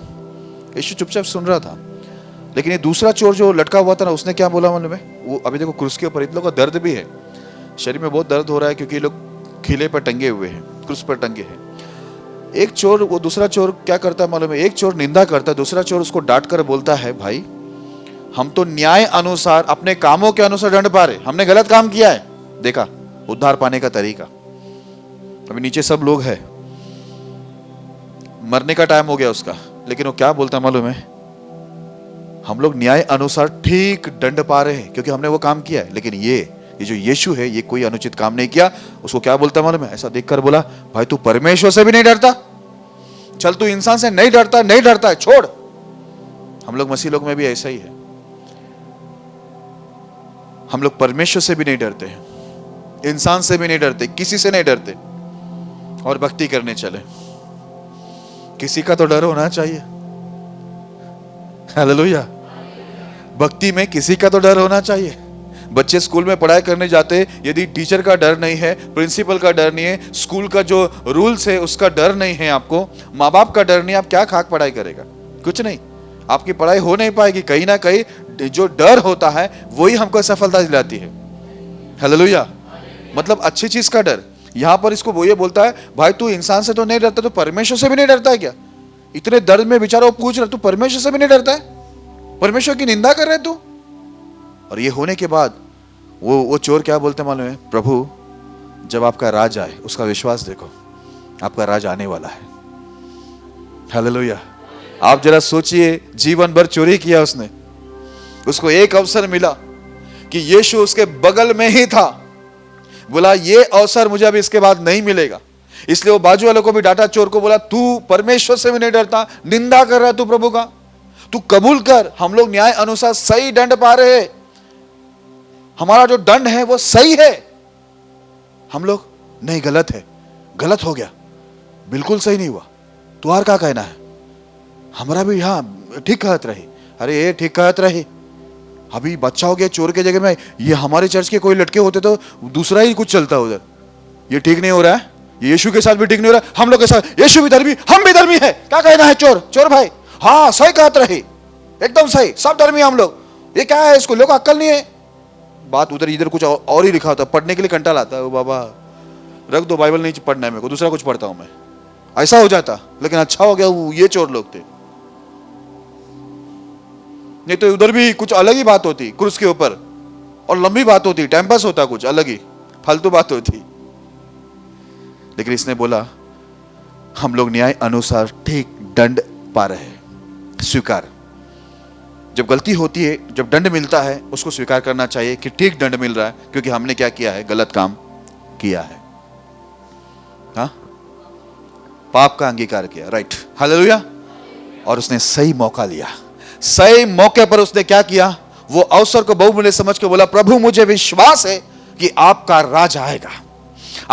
यीशु चुपचाप सुन रहा था। लेकिन ये दूसरा चोर जो लटका हुआ था ना, उसने क्या बोला मालूम है? वो अभी देखो क्रूस के ऊपर इन लोगों को दर्द भी है, शरीर में बहुत दर्द हो रहा है क्योंकि ये लोग खिले पर टंगे हुए हैं, क्रूस पर टंगे हैं। एक चोर, वो दूसरा चोर क्या करता है मालूम है? एक चोर निंदा करता है, दूसरा चोर उसको डांट कर बोलता है, भाई हम तो न्याय अनुसार अपने कामों के अनुसार दंड पा रहे, हमने गलत काम किया है। देखा उद्धार पाने का तरीका। अभी नीचे सब लोग हैं, मरने का टाइम हो गया उसका, लेकिन वो क्या बोलता है मालूम है? हम लोग न्याय अनुसार ठीक दंड पा रहे हैं क्योंकि हमने वो काम किया है। लेकिन ये जो यीशु है, ये कोई अनुचित काम नहीं किया। उसको क्या बोलता है मालूम है? ऐसा देखकर बोला, भाई तू परमेश्वर से भी नहीं डरता? चल तू इंसान से नहीं डरता, नहीं डरता है, छोड़। हम लोग मसीह लोग में भी ऐसा ही है, हम लोग परमेश्वर से भी नहीं डरते हैं, इंसान से भी नहीं डरते, किसी से नहीं डरते, और भक्ति करने चले। किसी का तो डर होना चाहिए। हालेलुया। भक्ति में किसी का तो डर होना चाहिए। बच्चे स्कूल में पढ़ाई करने जाते, यदि टीचर का डर नहीं है, प्रिंसिपल का डर नहीं है, स्कूल का जो रूल्स है उसका डर नहीं है, आपको माँ बाप का डर नहीं, आप क्या खाक पढ़ाई करेगा? कुछ नहीं, आपकी पढ़ाई हो नहीं पाएगी। कहीं ना कहीं जो डर होता है वही हमको सफलता दिलाती है। हालेलुया। मतलब अच्छी चीज का डर। यहां पर इसको वो ये बोलता है, भाई तू इंसान से तो नहीं डरता, तो परमेश्वर से भी नहीं डरता है क्या? इतने दर्द में बेचारा वो पूछ रहा, तू परमेश्वर से भी नहीं डरता है? परमेश्वर की निंदा कर रहे तू? और ये होने के बाद वो चोर क्या बोलते मालूम है? प्रभु जब आपका राज आए, उसका विश्वास देखो, आपका राज आने वाला है। हालेलुया। आप जरा सोचिए, जीवन भर चोरी किया उसने, उसको एक अवसर मिला कि यीशु उसके बगल में ही था, बोला ये अवसर मुझे अभी इसके बाद नहीं मिलेगा। इसलिए वो बाजू वालों को भी डांटा, चोर को बोला तू परमेश्वर से भी नहीं डरता, निंदा कर रहा है तू प्रभु का, तू कबूल कर, हम लोग न्याय अनुसार सही दंड पा रहे हैं, हमारा जो दंड है वो सही है। हम लोग नहीं, गलत है, गलत हो गया, बिल्कुल सही नहीं हुआ, तुम्हारा क्या कहना है? हमारा भी हाँ ठीक कहत रही। अरे ये ठीक कहत रही, अभी बच्चा हो गया चोर के जगह में, ये हमारे चर्च के कोई लड़के होते तो दूसरा ही कुछ चलता उधर। ये ठीक नहीं हो रहा है, ये यीशु के साथ भी ठीक नहीं हो रहा है, हम लोग के साथ यीशु भी धर्मी, हम भी धर्मी है, क्या कहना है चोर? चोर भाई हाँ सही कहत रही, एकदम सही, सब धर्मी हम लोग। ये क्या है, इसको लोग अक्ल नहीं है। बात उधर इधर कुछ और ही लिखा होता, पढ़ने के लिए कंटा लाता है, बाबा रख दो, बाइबल नहीं पढ़ना है मेरे को, दूसरा कुछ पढ़ता हूं मैं, ऐसा हो जाता। लेकिन अच्छा हो गया वो ये चोर लोग थे, नहीं तो उधर भी कुछ अलग ही बात होती क्रूस के ऊपर, और लंबी बात होती, टाइम पास होता, कुछ अलग ही फालतू बात होती। लेकिन इसने बोला हम लोग न्याय अनुसार ठीक दंड पा रहे हैं। स्वीकार, जब गलती होती है, जब दंड मिलता है, उसको स्वीकार करना चाहिए कि ठीक दंड मिल रहा है, क्योंकि हमने क्या किया है? गलत काम किया है। हाँ, पाप का अंगीकार किया, राइट, हालेलुया। और उसने सही मौका लिया, सही मौके पर उसने क्या किया? वो अवसर को बहुमूल्य समझ के बोला, प्रभु मुझे विश्वास है कि आपका राज आएगा,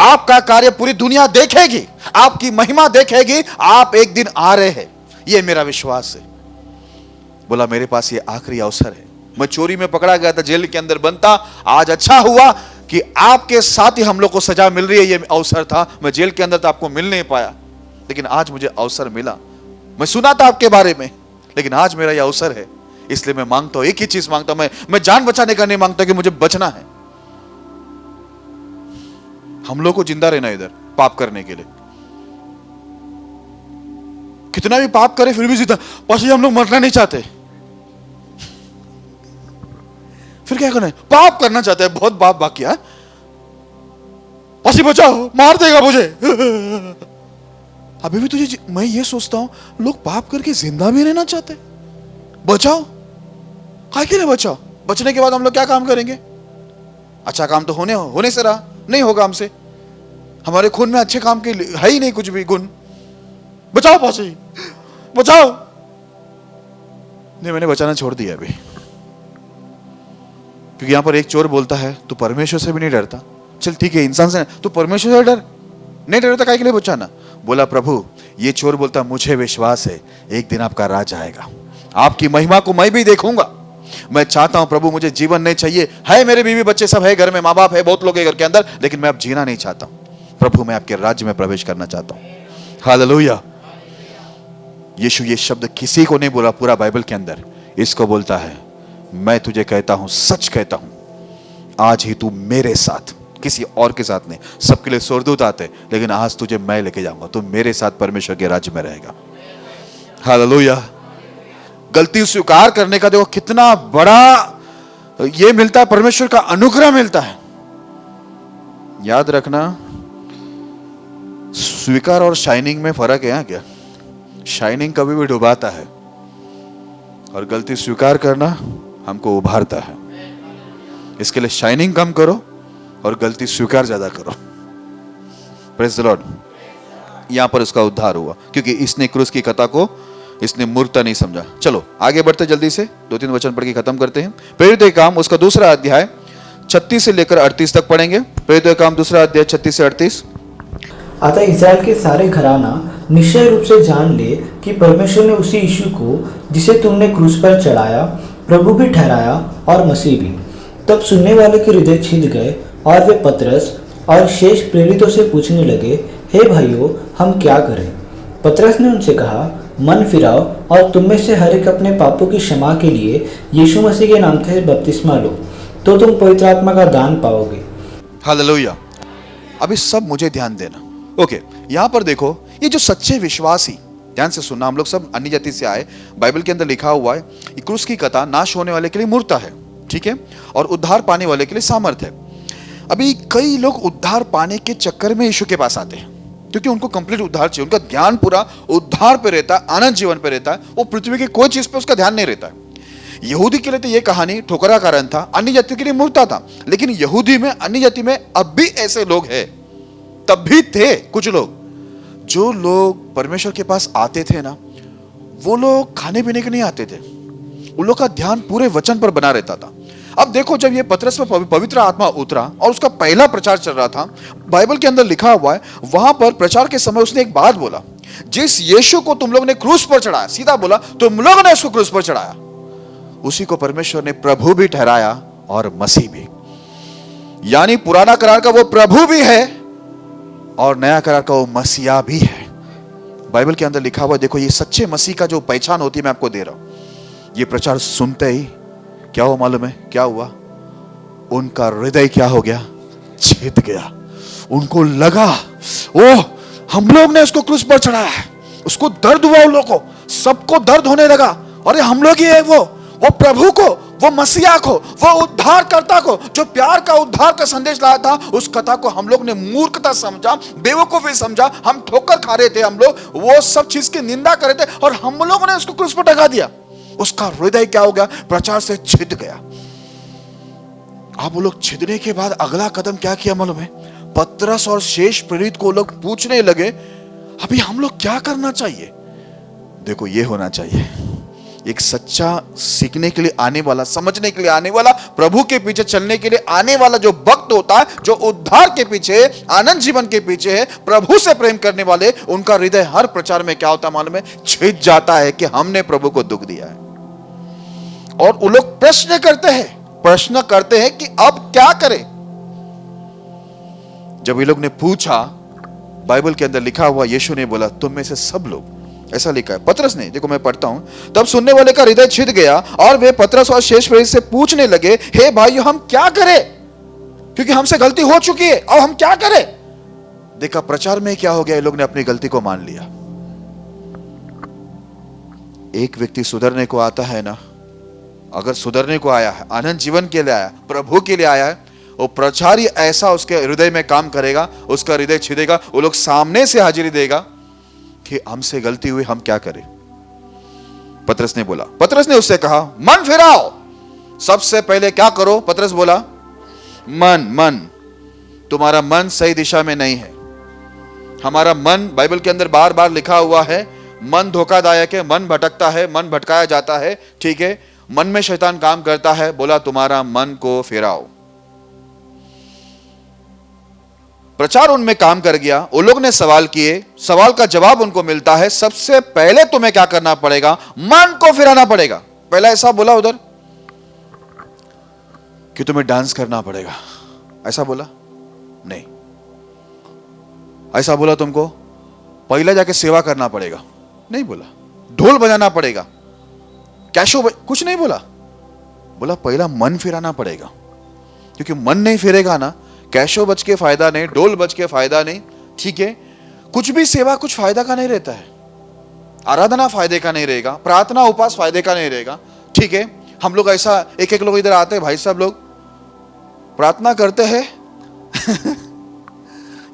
आपका कार्य पूरी दुनिया देखेगी, आपकी महिमा देखेगी, आप एक दिन आ रहे हैं, ये मेरा विश्वास है। बोला मेरे पास ये आखिरी अवसर है, मैं चोरी में पकड़ा गया था, जेल के अंदर बंद था, आज अच्छा हुआ कि आपके साथ ही हम लोग को सजा मिल रही है। ये अवसर था, मैं जेल के अंदर तो आपको मिल नहीं पाया, लेकिन आज मुझे अवसर मिला। मैं सुना था आपके बारे में, लेकिन आज मेरा ये अवसर है, इसलिए मैं मांगता हूं, एक ही चीज मांगता हूं, मैं जान बचाने का नहीं मांगता कि मुझे बचना है। हम लोग को जिंदा रहना इधर पाप करने के लिए, कितना भी पाप करे फिर भी जिंदा, पास हम लोग मरना नहीं चाहते, फिर क्या करना है? पाप करना चाहते हैं, बहुत पाप बाकी है, पासी बचाओ, मार देगा मुझे। अभी भी तुझे, मैं ये सोचता हूं, लोग पाप करके जिंदा भी रहना चाहते, बचाओ, काय के लिए बचाओ? बचने के बाद हम लोग क्या काम करेंगे? अच्छा काम तो होने से रहा, नहीं होगा हमसे, हमारे खून में अच्छे काम के है ही नहीं कुछ भी गुण। बचाओ पासी, बचाओ। नहीं, मैंने बचाना छोड़ दिया अभी, क्योंकि यहां पर एक चोर बोलता है तू परमेश्वर से भी नहीं डरता। चल ठीक है, इंसान से तू परमेश्वर से डर, नहीं डरता, काय के लिए बचाना? बोला प्रभु, ये चोर बोलता मुझे विश्वास है एक दिन आपका राज आएगा, आपकी महिमा को मैं भी देखूंगा। मैं चाहता हूं प्रभु, मुझे जीवन नहीं चाहिए, है मेरे बीवी बच्चे सब है घर में, माँ बाप है, बहुत लोग है घर के अंदर, लेकिन मैं अब जीना नहीं चाहता हूं प्रभु, मैं आपके राज्य में प्रवेश करना चाहता हूं। हालेलुया। यीशु ये शब्द किसी को नहीं बोला पूरा बाइबल के अंदर, इसको बोलता है मैं तुझे कहता हूं, सच कहता हूं, आज ही तू मेरे साथ, किसी और के साथ नहीं। सबके लिए स्वर्गदूत आते, लेकिन आज तुझे मैं लेके जाऊंगा, तू मेरे साथ परमेश्वर के राज्य में रहेगा। हालेलुया। गलती स्वीकार करने का देखो कितना बड़ा ये मिलता है, परमेश्वर का अनुग्रह मिलता है। याद रखना, स्वीकार और शाइनिंग में फर्क है क्या? शाइनिंग कभी भी डुबाता है और गलती स्वीकार करना हमको उभारता है। इसके लिए शाइनिंग कम करो और गलती स्वीकार ज्यादा करो। Praise the Lord. यहां पर उसका उद्धार हुआ क्योंकि इसने क्रूस की कथा को इसने मूर्खता नहीं समझा। चलो आगे बढ़ते, जल्दी से 2-3 वचन पढ़ के खत्म करते हैं। प्रेरितों के काम उसका दूसरा अध्याय 36 से लेकर 38 तक पढ़ेंगे। प्रेरितों के काम दूसरा अध्याय 36 से 38। अतः इस्राएल के सारे घराना निश्चय रूप से जान ले कि परमेश्वर ने उसी यीशु को जिसे तुमने क्रूस पर चढ़ाया प्रभु भी ठहराया और मसीह भी। तब सुनने वाले के हृदय छिद गए और वे पतरस और शेष प्रेरितों से पूछने लगे, हे भाइयों, हम क्या करें? पतरस ने उनसे कहा, मन फिराओ और तुम में से हर एक अपने पापों की क्षमा के लिए यीशु मसीह के नाम से बपतिस्मा लो, तो तुम पवित्र आत्मा का दान पाओगे। हालेलुया। अभी सब मुझे ध्यान देना। ओके, यहां पर देखो, ये जो सच्चे विश्वासी, ध्यान से सुनना, हम लोग सब अन्य जाति से आए। बाइबल के अंदर लिखा हुआ है क्रूस की कथा नाश होने वाले के लिए मूर्ता है, ठीक है, और उद्धार पाने वाले के लिए सामर्थ है। अभी कई लोग उद्धार पाने के चक्कर में यीशु के पास आते हैं क्योंकि उनको कंप्लीट उद्धार चाहिए। उनका ध्यान पूरा उद्धार पे रहता है, आनंद जीवन पे रहता है। वो पृथ्वी की कोई चीज पे उसका ध्यान नहीं रहता है। यहूदी के लिए तो ये कहानी ठोकरा कारण था, अन्य जातियों के लिए मूर्ता था। लेकिन यहूदी में, अन्य जाति में अब भी ऐसे लोग हैं, तब भी थे कुछ लोग, जो लोग परमेश्वर के पास आते थे ना, वो लोग खाने पीने के नहीं आते थे। उन लोग का ध्यान पूरे वचन पर बना रहता था। अब देखो, जब ये पतरस पर पवित्र आत्मा उतरा और उसका पहला प्रचार चल रहा था, बाइबल के अंदर लिखा हुआ है, वहां पर प्रचार के समय उसने एक बात बोला, जिस यीशु को तुम लोग ने क्रूस पर चढ़ाया, सीधा बोला, तुम लोगों ने उसको क्रूस पर चढ़ाया, उसी को परमेश्वर ने प्रभु भी ठहराया और मसीह भी। यानी पुराना करार का वो प्रभु भी है और नया करार का वो मसीहा भी है। बाइबल के अंदर लिखा हुआ, देखो, ये सच्चे मसीह का जो पहचान होती है, मैं आपको दे रहा हूं। ये प्रचार सुनते ही क्या हुआ मालूम है? क्या हुआ? उनका हृदय क्या हो गया? छिद गया। उनको लगा, ओ, हम लोग ने उसको क्रूस पर चढ़ाया है। उसको दर्द हुआ, उन लोगों को सबको दर्द होने लगा। अरे हम लोग ही है वो प्रभु को, वो मसीहा को, वो उद्धारकर्ता को, जो प्यार का उद्धार का संदेश लाया था, उस कथा को हम लोग ने मूर्खता समझा, बेवकूफी समझा। हम ठोकर खा रहे थे, हम लोग वो सब चीज की निंदा कर रहे थे और हम लोगों ने उसको क्रूस पर टंगा दिया। उसका हृदय क्या हो गया? प्रचार से छिद गया। अब वो लोग छिदने के बाद अगला कदम क्या किया मालूम है? पतरस और शेष प्रेरित को लोग पूछने लगे, अभी हम लोग क्या करना चाहिए? देखो, ये होना चाहिए, एक सच्चा सीखने के लिए आने वाला, समझने के लिए आने वाला, प्रभु के पीछे चलने के लिए आने वाला जो भक्त होता है, जो उद्धार के पीछे, आनंद जीवन के पीछे है, प्रभु से प्रेम करने वाले, उनका हृदय हर प्रचार में क्या होता है मालूम है? छिद जाता है कि हमने प्रभु को दुख दिया है। और वो लोग प्रश्न करते हैं कि अब क्या करें। जब ये लोग ने पूछा, बाइबल के अंदर लिखा हुआ, यीशु ने बोला, तुम में से सब लोग, ऐसा लिखा है। पतरस ने, देखो मैं पढ़ता हूं, तब सुनने वाले का हृदय छिद गया और वे पतरस और शेष प्रेरित से पूछने लगे, हे भाइयों, हम क्या करें? क्योंकि हमसे गलती हो चुकी है, अब हम क्या करें? देखा, प्रचार में क्या हो गया? ये लोग ने अपनी गलती को मान लिया। एक व्यक्ति सुधरने को आता है ना, अगर सुधरने को आया है, आनंद जीवन के लिए आया, प्रभु के लिए आया है, वो प्रचार ही ऐसा उसके हृदय में काम करेगा, उसका हृदय छिदेगा। वो लोग सामने से हाजिरी देगा कि हमसे गलती हुई, हम क्या करें? पतरस ने बोला, पतरस ने उससे कहा, मन फिराओ। सबसे पहले क्या करो? पतरस बोला, मन। तुम्हारा मन सही दिशा में नहीं है। हमारा मन, बाइबल के अंदर बार बार लिखा हुआ है, मन धोखादायक है, मन भटकता है, मन भटकाया जाता है, ठीक है, मन में शैतान काम करता है। बोला, तुम्हारा मन को फिराओ। प्रचार उनमें काम कर गया। वो लोग ने सवाल किए, सवाल का जवाब उनको मिलता है, सबसे पहले तुम्हें क्या करना पड़ेगा? मन को फिराना पड़ेगा। पहला ऐसा बोला उधर कि तुम्हें डांस करना पड़ेगा, ऐसा बोला नहीं। ऐसा बोला तुमको पहले जाके सेवा करना पड़ेगा, नहीं बोला। ढोल बजाना पड़ेगा, कुछ नहीं बोला, बोला पहला मन फिराना पड़ेगा, क्योंकि मन नहीं फिरेगा ना, कैशो बज के फायदा नहीं, ढोल बज के फायदा नहीं। ठीक है, कुछ भी सेवा कुछ फायदा का नहीं रहता है, आराधना फायदे का नहीं रहेगा, प्रार्थना उपास फायदे का नहीं रहेगा। ठीक है, हम लोग ऐसा एक एक लोग इधर आते हैं, भाई साहब लोग प्रार्थना करते हैं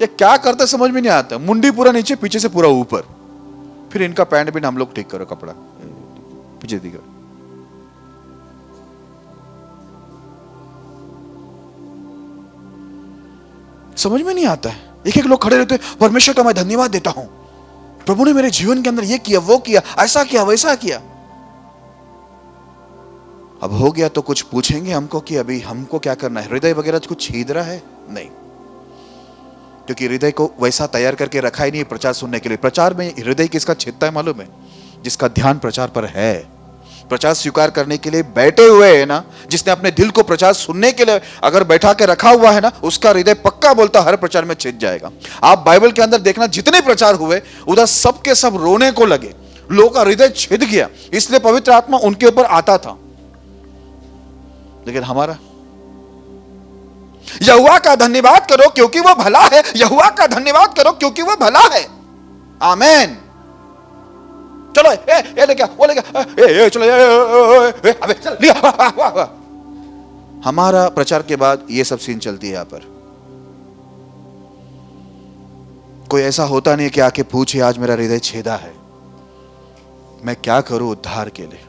ये क्या करते समझ में नहीं आता, मुंडी पूरा नीचे पीछे से पूरा ऊपर, फिर इनका पैंट भी हम लोग ठीक करो, कपड़ा पीछे दिख रहा, समझ में नहीं आता है। एक एक लोग खड़े रहते हैं, परमेश्वर का मैं धन्यवाद देता हूं, प्रभु ने मेरे जीवन के अंदर ये किया, वो किया, ऐसा किया, वैसा किया। अब हो गया तो कुछ पूछेंगे हमको कि अभी हमको क्या करना है, हृदय वगैरह कुछ छीद रहा है? नहीं, क्योंकि हृदय को वैसा तैयार करके रखा ही नहीं प्रचार सुनने के लिए। प्रचार में हृदय किसका छेदता है मालूम है? जिसका ध्यान प्रचार पर है, प्रचार स्वीकार करने के लिए बैठे हुए है ना, जिसने अपने दिल को प्रचार सुनने के लिए अगर बैठा के रखा हुआ है ना, उसका हृदय पक्का बोलता हर प्रचार में छिद जाएगा। आप बाइबल के अंदर देखना, जितने प्रचार हुए उधर सब के सब रोने को लगे, लोगों का हृदय छिद गया, इसलिए पवित्र आत्मा उनके ऊपर आता था। लेकिन हमारा, यहोवा का धन्यवाद करो क्योंकि वो भला है, यहोवा का धन्यवाद करो क्योंकि वो भला है। आमेन। चलो ये ले क्या, वो ले क्या, चलो अबे चल लिया। हमारा प्रचार के बाद ये सब सीन चलती है। यहां पर कोई ऐसा होता नहीं कि आके पूछे आज मेरा हृदय छेदा है, मैं क्या करूं उद्धार के लिए।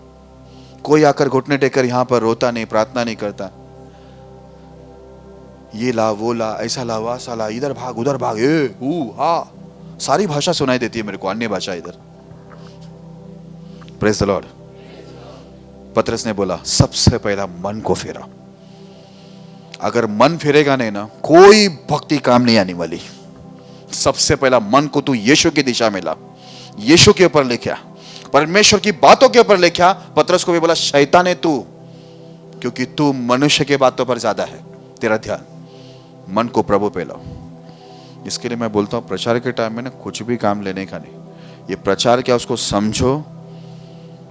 कोई आकर घुटने टेकर यहां पर रोता नहीं, प्रार्थना नहीं करता, ये ला वो ला, ऐसा ला वैसा ला, इधर भाग उधर भाग, हा, सारी भाषा सुनाई देती है मेरे को, अन्य भाषा इधर। Praise the Lord. पतरस ने बोला सबसे पहला मन को फेरा। अगर मन फेरेगा नहीं ना, कोई भक्ति काम नहीं आने वाली। सबसे पहला मन को तू यीशु की दिशा में ला, यीशु के ऊपर लेके आ, परमेश्वर की बातों के ऊपर लेके आ। पतरस को भी बोला शैतान है तू, क्योंकि तू मनुष्य के बातों पर ज्यादा है तेरा ध्यान, मन को प्रभु पे लाओ। इसके लिए मैं बोलता हूं प्रचार के टाइम में ना कुछ भी काम लेने का नहीं, ये प्रचार क्या उसको समझो,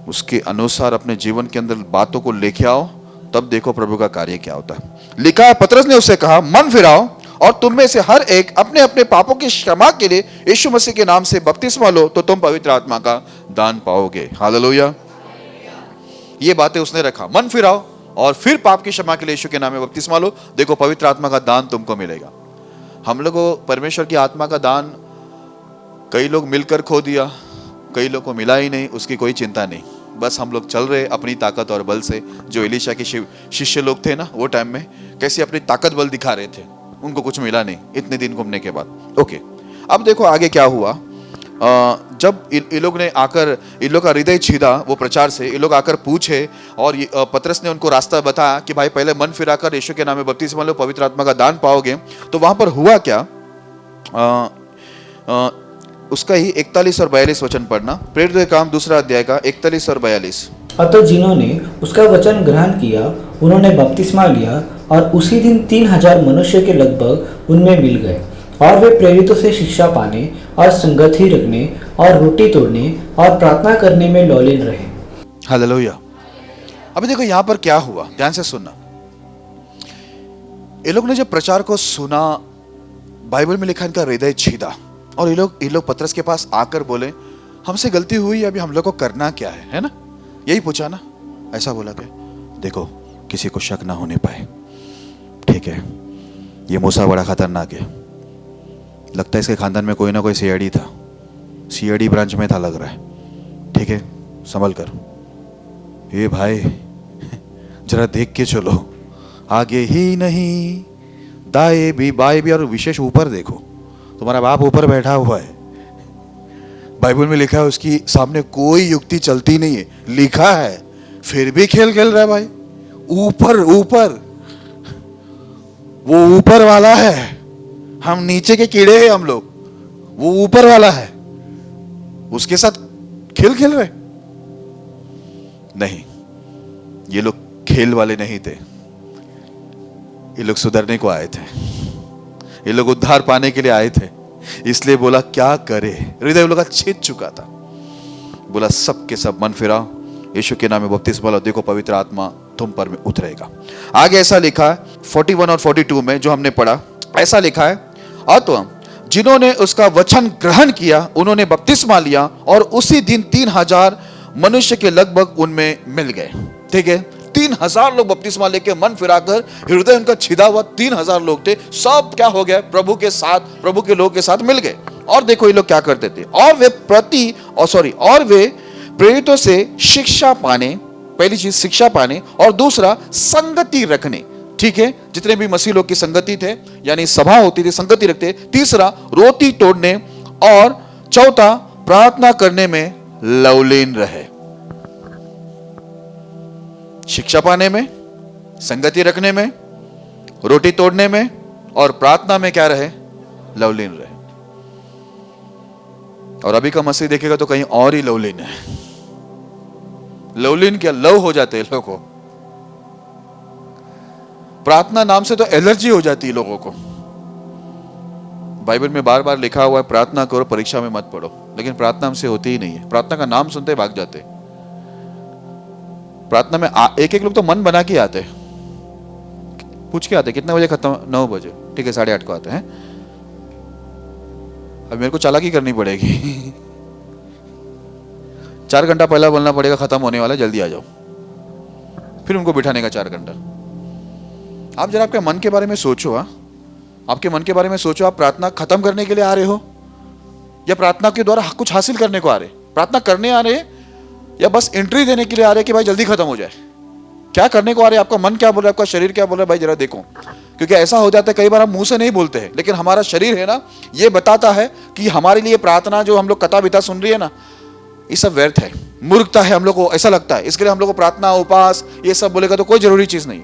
उसके अनुसार अपने जीवन के अंदर बातों को लेके आओ, तब देखो प्रभु का कार्य क्या होता है। लिखा है, पतरस ने उससे कहा मन फिराओ और तुम में से हर एक अपने अपने पापों की क्षमा के लिए यीशु मसीह के नाम से बपतिस्मा लो, तो तुम पवित्र आत्मा का दान पाओगे। हालेलुया। ये बातें उसने रखा, मन फिराओ और फिर पाप की क्षमा के लिए यीशु के नाम में बपतिस्मा लो, देखो पवित्र आत्मा का दान तुमको मिलेगा। हम लोग को परमेश्वर की आत्मा का दान कई लोग मिलकर खो दिया, कई लोग को मिला ही नहीं, उसकी कोई चिंता नहीं। बस हम लोग चल रहे अपनी ताकत और बल से। जो एलीशा के शिष्य लोग थे ना वो टाइम में, कैसे अपनी ताकत बल दिखा रहे थे, उनको कुछ मिला नहीं इतने दिन घूमने के बाद। ओके, अब देखो आगे क्या हुआ। जब इन लोग ने आकर, इन लोग का हृदय छीदा वो प्रचार से, इन लोग आकर पूछे और पतरस ने उनको रास्ता बताया कि भाई पहले मन फिराकर यीशु के नाम में बपतिस्मा लो, पवित्र आत्मा का दान पाओगे। तो वहां पर हुआ क्या, उसका ही 41 और 42 वचन पढ़ना, प्रेरितों के काम दूसरा अध्याय का 41 और 42। अतः जिन्होंने उसका वचन ग्रहण किया उन्होंने बपतिस्मा लिया और उसी दिन 3000 मनुष्य के लगभग उनमें मिल गए, और वे प्रेरितों से शिक्षा पाने और संगति रखने और रोटी तोड़ने और प्रार्थना करने में लौलीन रहे। हालेलुया। अभी देखो यहां पर क्या हुआ, ध्यान से सुनना। ये लोग ने जब प्रचार को सुना, बाइबल में लिखा इनका हृदय छीदा, और ये लोग पतरस के पास आकर बोले हमसे गलती हुई, अभी हम लोग को करना क्या है ना? यही पूछा ना, ऐसा बोला क्या? देखो किसी को शक ना होने पाए, ठीक है? ये मूसा बड़ा खतरनाक है, लगता है इसके खानदान में कोई ना कोई सीआईडी था, सीआईडी ब्रांच में था लग रहा है, ठीक है? संभल कर ये भाई, जरा देख के चलो, आगे ही नहीं दाएं भी बाएं भी, और विशेष ऊपर देखो, तुम्हारा बाप ऊपर बैठा हुआ है। बाइबल में लिखा है उसकी सामने कोई युक्ति चलती नहीं है, लिखा है, फिर भी खेल खेल रहा है भाई। ऊपर ऊपर, वो ऊपर वाला है, हम नीचे के कीड़े हैं हम लोग, वो ऊपर वाला है, उसके साथ खेल खेल रहे नहीं। ये लोग खेल वाले नहीं थे, ये लोग सुधरने को आए थे, ये लोग उद्धार पाने के लिए आए थे। इसलिए बोला क्या करे, हृदय लोग का छेद चुका था। बोला सबके सब मन फिराओ, यीशु के नाम में बपतिस्मा लो, देखो पवित्र आत्मा तुम पर में उतरेगा। आगे ऐसा लिखा है 41 और 42 में जो हमने पढ़ा, ऐसा लिखा है, अतः जिन्होंने उसका वचन ग्रहण किया उन्होंने बपतिस्मा लिया और उसी दिन 3000 मनुष्य के लगभग उनमें मिल गए। ठीक है, 3000 लोग बपतिस्मा लेके मन फिराकर, हृदय उनका छिदा हुआ 3000 लोग थे, सब क्या हो गया, प्रभु के साथ, प्रभु के लोग के साथ मिल गए। और देखो ये लोग क्या करते थे, और वे प्रेरितों से शिक्षा पाने, पहली चीज शिक्षा पाने, और दूसरा संगति रखने। ठीक है, जितने भी मसीह लोग की संगति थे, यानी सभा होती थी, संगति रखते। तीसरा रोटी तोड़ने, और चौथा प्रार्थना करने में लवलीन रहे। शिक्षा पाने में, संगति रखने में, रोटी तोड़ने में, और प्रार्थना में क्या रहे, लवलीन रहे। और अभी का मसीह देखेगा तो कहीं और ही लवलीन है। लवलीन क्या, लव हो जाते हैं लोगों को। प्रार्थना नाम से तो एलर्जी हो जाती है लोगों को। बाइबल में बार बार लिखा हुआ है प्रार्थना करो, परीक्षा में मत पढ़ो, लेकिन प्रार्थना हमसे होती ही नहीं है। प्रार्थना का नाम सुनते भाग जाते। प्रार्थना में एक एक लोग तो मन बना के आते, पूछ के आते कितने बजे खत्म, 9 बजे, ठीक है 8:30 को आते हैं। अब मेरे को चालाकी करनी पड़ेगी 4 घंटा पहला बोलना पड़ेगा, खत्म होने वाला, जल्दी आ जाओ, फिर उनको बिठाने का 4 घंटा। आप जरा आपके मन के बारे में सोचो। आपके मन के बारे में सोचो, आप प्रार्थना खत्म करने के लिए आ रहे हो या प्रार्थना के द्वारा कुछ हासिल करने को आ रहे? प्रार्थना करने आ रहे या बस एंट्री देने के लिए आ रहे कि भाई जल्दी खत्म हो जाए? क्या करने को आ रहे? आपका मन क्या बोल रहा है, आपका शरीर क्या बोल रहा है, भाई जरा देखो। क्योंकि ऐसा हो जाता है कई बार हम मुंह से नहीं बोलते हैं, लेकिन हमारा शरीर है ना, ये बताता है कि हमारे लिए प्रार्थना जो हम लोग कथा बिता सुन रही है ना, ये सब व्यर्थ है, मूर्खता है, हम लोग को ऐसा लगता है। इसके लिए हम लोग को प्रार्थना, उपवास ये सब बोलेगा तो कोई जरूरी चीज नहीं।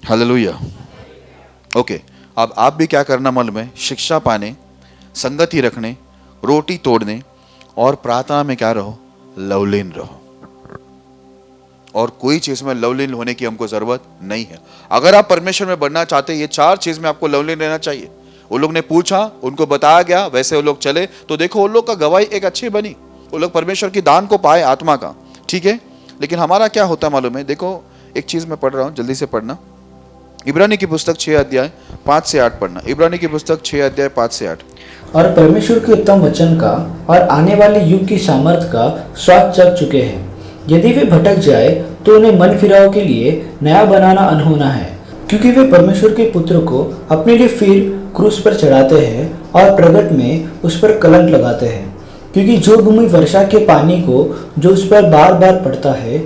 हालेलुया। ओके, अब आप भी क्या करना मालूम है, शिक्षा पाने, संगति रखने, रोटी तोड़ने और प्रार्थना में क्या रहो, लवलीन रहो। और कोई चीज में लवलीन होने की हमको जरूरत नहीं है। अगर आप परमेश्वर में बढ़ना चाहते हैं, ये 4 चीज में आपको लवलीन रहना चाहिए। वो लोग ने पूछा, उनको बताया गया, वैसे वो लोग चले, तो देखो वो लोग का गवाही एक अच्छी बनी, वो लोग परमेश्वर की दान को पाए, आत्मा का। ठीक है, लेकिन हमारा क्या होता है मालूम है? देखो एक चीज मैं पढ़ रहा हूं, जल्दी से पढ़ना। इब्रानी की पुस्तक 6 अध्याय 5 से 8 पढ़ना। इब्रानी की पुस्तक 6 अध्याय 5 से 8। और परमेश्वर के उत्तम वचन का और आने वाले युग की सामर्थ का स्वाद चख चुके हैं। यदि वे भटक जाए तो उन्हें मन फिराव के लिए नया बनाना अनहोना है, क्योंकि वे परमेश्वर के पुत्र को अपने लिए फिर क्रूस पर चढ़ाते हैं और प्रगट में उस पर कलंक लगाते हैं। क्योंकि जो भूमि वर्षा के पानी को जो उस पर बार बार पड़ता है,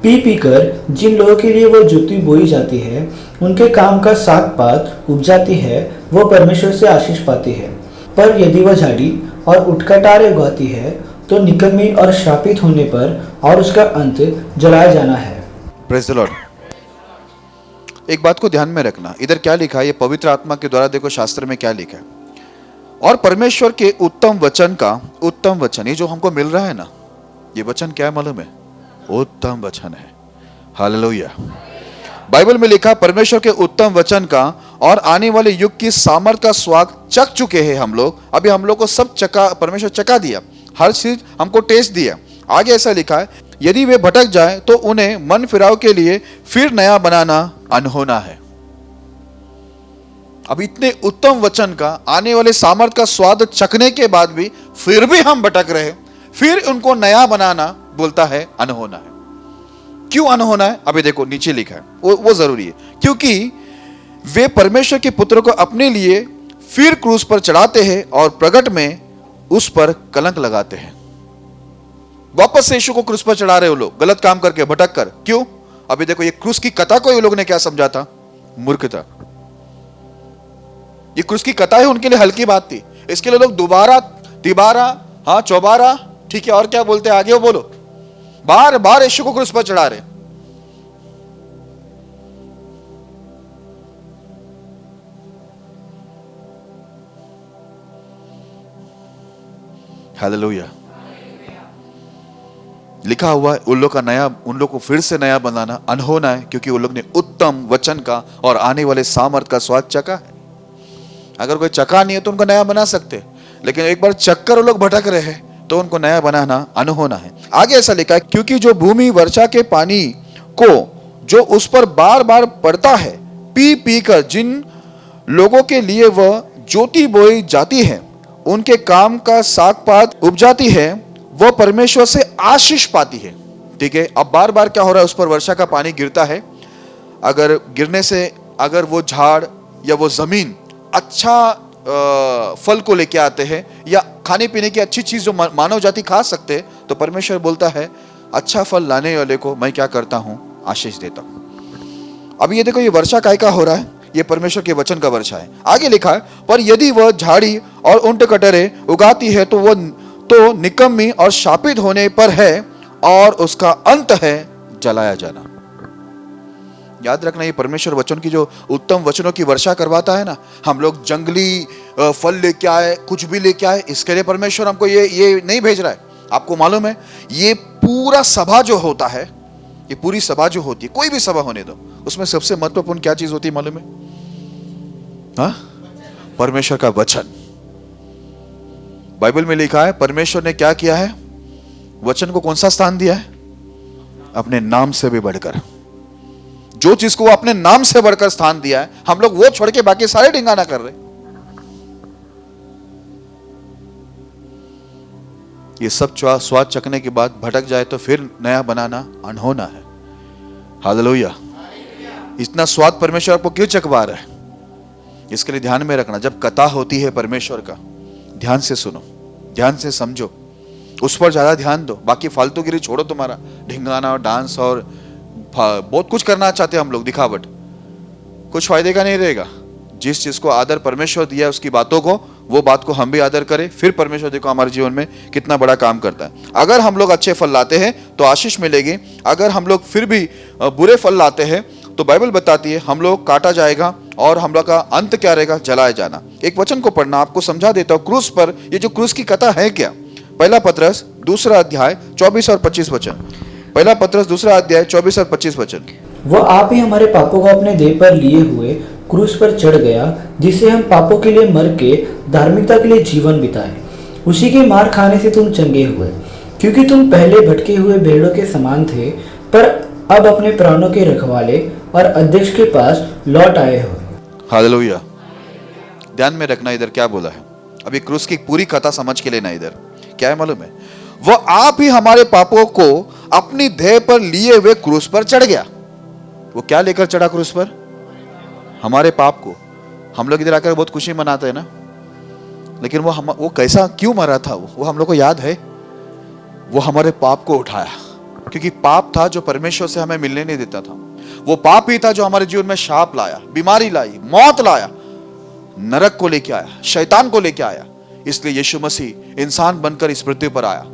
पी पी कर जिन लोगों के लिए वो जुती बोई जाती है, उनके काम का साग पात उपजाती है, वो परमेश्वर से आशीष पाती है। पर यदि वह झाड़ी और उठकटारे उगाती है तो निकम्मी और श्रापित होने पर और उसका अंत जलाया जाना है। Praise the Lord. एक बात को ध्यान में रखना, इधर क्या लिखा है, ये पवित्र आत्मा के द्वारा देखो शास्त्र में क्या लिखा है। और परमेश्वर के उत्तम वचन का, उत्तम वचन, ये जो हमको मिल रहा है ना, ये वचन क्या मालूम है? उत्तम वचन है। हालेलुया। बाइबल में लिखा परमेश्वर के उत्तम वचन का और आने वाले युग की सामर्थ का स्वाद चख चुके हैं हम लोग। अभी हम लोग को सब चका, परमेश्वर चका दिया, हर चीज हमको टेस्ट दिया। आगे ऐसा लिखा है, यदि वे भटक जाए तो उन्हें मन फिराव के लिए फिर नया बनाना अनहोना है। अब इतने उत्तम वचन का, आने वाले सामर्थ का स्वाद चखने के बाद भी फिर भी हम भटक रहे, फिर उनको नया बनाना बोलता है अनहोना है। क्यों अनहोना है? अभी देखो नीचे लिखा है, वो जरूरी है। क्योंकि वे परमेश्वर के पुत्र को अपने लिए फिर क्रूस पर चढ़ाते हैं और प्रगट में उस पर कलंक लगाते हैं। वापस से यीशु को क्रूस पर चढ़ा रहे हो लोग, गलत काम करके, भटक कर। क्यों? अभी देखो ये क्रूस की कथा को ये लोग ने क्या समझा था? मूर्खता। ये क्रूस की कथा है उनके लिए हल्की बात थी। इसके लिए लोग दोबारा, तिबारा, हाँ चौबारा, ठीक है, और क्या बोलते हैं आगे वो बोलो, बार बार यीशु को क्रूस पर चढ़ा रहे। हालेलुया। लिखा हुआ है उन लोग का नया, उन लोग को फिर से नया बनाना अनहोना है, क्योंकि उन लोग ने उत्तम वचन का और आने वाले सामर्थ का स्वाद चखा है। अगर कोई चक्का नहीं है तो उनको नया बना सकते, लेकिन एक बार चक्कर वो लोग भटक रहे हैं तो उनको नया बनाना अनहोना है। आगे ऐसा लिखा है, क्योंकि जो भूमि वर्षा के पानी को जो उस पर बार बार पड़ता है पी पी कर जिन लोगों के लिए वह ज्योति बोई जाती है, उनके काम का साग पात उपजाती है, वह परमेश्वर से आशीष पाती है। ठीक है, अब बार बार क्या हो रहा है, उस पर वर्षा का पानी गिरता है। अगर गिरने से अगर वो झाड़ या वो जमीन अच्छा फल को लेके आते हैं या खाने पीने की अच्छी चीज जो मानव जाति खा सकते हैं, तो परमेश्वर बोलता है अच्छा फल लाने वाले को मैं क्या करता हूं, आशीष देता हूं। अब ये देखो, ये वर्षा काय का हो रहा है, ये परमेश्वर के वचन का वर्षा है। आगे लिखा है, पर यदि वह झाड़ी और ऊंट कटरे उगाती है तो वह तो निकम्मी और शापित होने पर है और उसका अंत है जलाया जाना। याद रखना, ये परमेश्वर वचन की जो उत्तम वचनों की वर्षा करवाता है ना, हम लोग जंगली फल लेके आए, कुछ भी लेके आए, इसके लिए परमेश्वर हमको ये नहीं भेज रहा है। आपको मालूम है, ये पूरा सभा जो होता है, ये पूरी सभा जो होती है, कोई भी सभा होने दो, उसमें सबसे महत्वपूर्ण क्या चीज होती है मालूम है? हाँ, परमेश्वर का वचन। बाइबल में लिखा है परमेश्वर ने क्या किया है, वचन को कौन सा स्थान दिया है? अपने नाम से भी बढ़कर। जो चीज को वो अपने नाम से बढ़कर स्थान दिया है, हम लोग वो छोड़ के बाकी सारे ढिंगाना कर रहे। ये सब स्वाद चखने के बाद भटक जाए तो फिर नया बनाना अनहोना है। हालेलुया। इतना स्वाद परमेश्वर आपको क्यों चखवा रहा है, इसके लिए ध्यान में रखना। जब कथा होती है परमेश्वर का, ध्यान से सुनो, ध्यान से समझो, उस पर ज्यादा ध्यान दो। बाकी फालतूगिरी छोड़ो, तुम्हारा ढिंगाना और डांस और बहुत कुछ करना चाहते हैं हम लोग, दिखावट, कुछ फायदे का नहीं रहेगा। जिस चीज को आदर परमेश्वर दिया है, उसकी बातों को, वो बात को हम भी आदर करें, फिर परमेश्वर देखो हमारे जीवन में कितना बड़ा काम करता है। अगर हम लोग अच्छे फल लाते हैं तो आशीष मिलेगी, अगर हम लोग फिर भी बुरे फल लाते हैं तो बाइबल बताती है हम लोग काटा जाएगा और हम लोग का अंत क्या रहेगा, जलाया जाना। एक वचन को पढ़ना, आपको समझा देता हूं। क्रूस पर, ये जो क्रूस की कथा है क्या, पहला पत्रस दूसरा अध्याय 24 और 25 वचन। पहला पत्रस दूसरा अध्याय 24 और 25 वचन। वह आप ही हमारे पापों को अपने देह पर लिए हुए क्रूस पर चढ़ गया, जिससे हम पापों के लिए मर के धार्मिकता के लिए जीवन बिताए। उसी के मार खाने से तुम चंगे हुए, क्योंकि तुम पहले भटके हुए भेड़ों के समान थे, पर अब अपने प्राणों के रखवाले और अध्यक्ष के पास लौट आए हो। हालेलुया। ध्यान में रखना इधर क्या बोला है। अभी क्रूस की पूरी कथा समझ के लेना। इधर क्या है मालूम है, वो आप ही हमारे पापों को अपनी देह पर लिए हुए क्रूस पर चढ़ गया। वो क्या लेकर चढ़ा क्रूस पर? हमारे पाप को। हम लोग इधर आकर बहुत खुशी मनाते हैं ना, लेकिन वो कैसा क्यों मरा था, वो हम लोग को याद है। वो हमारे पाप को उठाया, क्योंकि पाप था जो परमेश्वर से हमें मिलने नहीं देता था। वो पाप ही था जो हमारे जीवन में शाप लाया, बीमारी लाई, मौत लाया, नरक को लेके आया, शैतान को लेके आया। इसलिए यीशु मसीह इंसान बनकर इस पृथ्वी पर आया।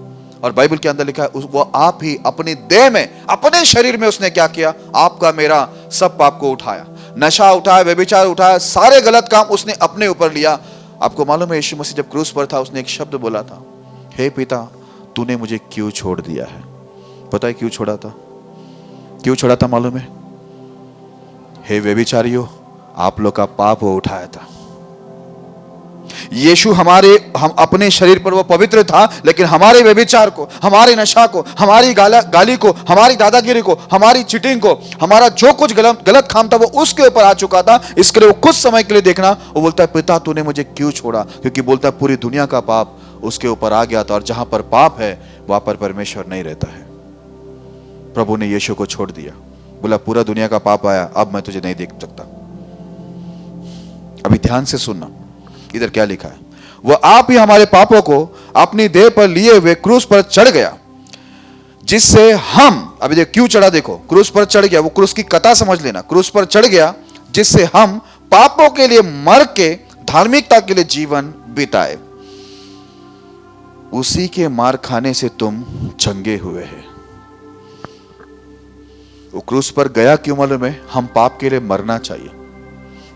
और बाइबल के अंदर लिखा है वो आप ही अपने देह में, अपने शरीर में उसने क्या किया, आपका मेरा सब पाप को उठाया। नशा उठाया, व्यभिचार उठाया, सारे गलत काम उसने अपने ऊपर लिया। आपको मालूम है यीशु मसीह जब क्रूस पर था, उसने एक शब्द बोला था, हे पिता तूने मुझे क्यों छोड़ दिया है? पता है क्यों छोड़ा था? क्यों छोड़ा था मालूम है? हे व्यभिचारियों, आप लोग का पाप वो उठाया था। यीशु हम अपने शरीर पर वो पवित्र था, लेकिन हमारे व्यभिचार को, हमारे नशा को, हमारी गाली को, हमारी दादागिरी को, हमारी चीटिंग को, हमारा जो कुछ गलत काम था वो उसके ऊपर आ चुका था। इसके लिए वो कुछ समय के लिए देखना, वो बोलता है पिता तूने मुझे क्यों छोड़ा? क्योंकि बोलता है पूरी दुनिया का पाप उसके ऊपर आ गया था, और जहां पर पाप है वहां पर परमेश्वर नहीं रहता है। प्रभु ने यीशु को छोड़ दिया, बोला पूरा दुनिया का पाप आया, अब मैं तुझे नहीं देख सकता। अभी ध्यान से सुनना, इधर क्या लिखा है, वह आप ही हमारे पापों को अपनी देह पर लिए हुए क्रूस पर चढ़ गया, जिससे हम, अभी देखो क्यों चढ़ा, देखो क्रूस पर चढ़ गया, वो क्रूस की कथा समझ लेना। क्रूस पर चढ़ गया जिससे हम पापों के लिए मर के धार्मिकता के लिए जीवन बिताए। उसी के मार खाने से तुम चंगे हुए हैं। वो क्रूस पर गया क्यों मालूम है? हम पाप के लिए मरना चाहिए,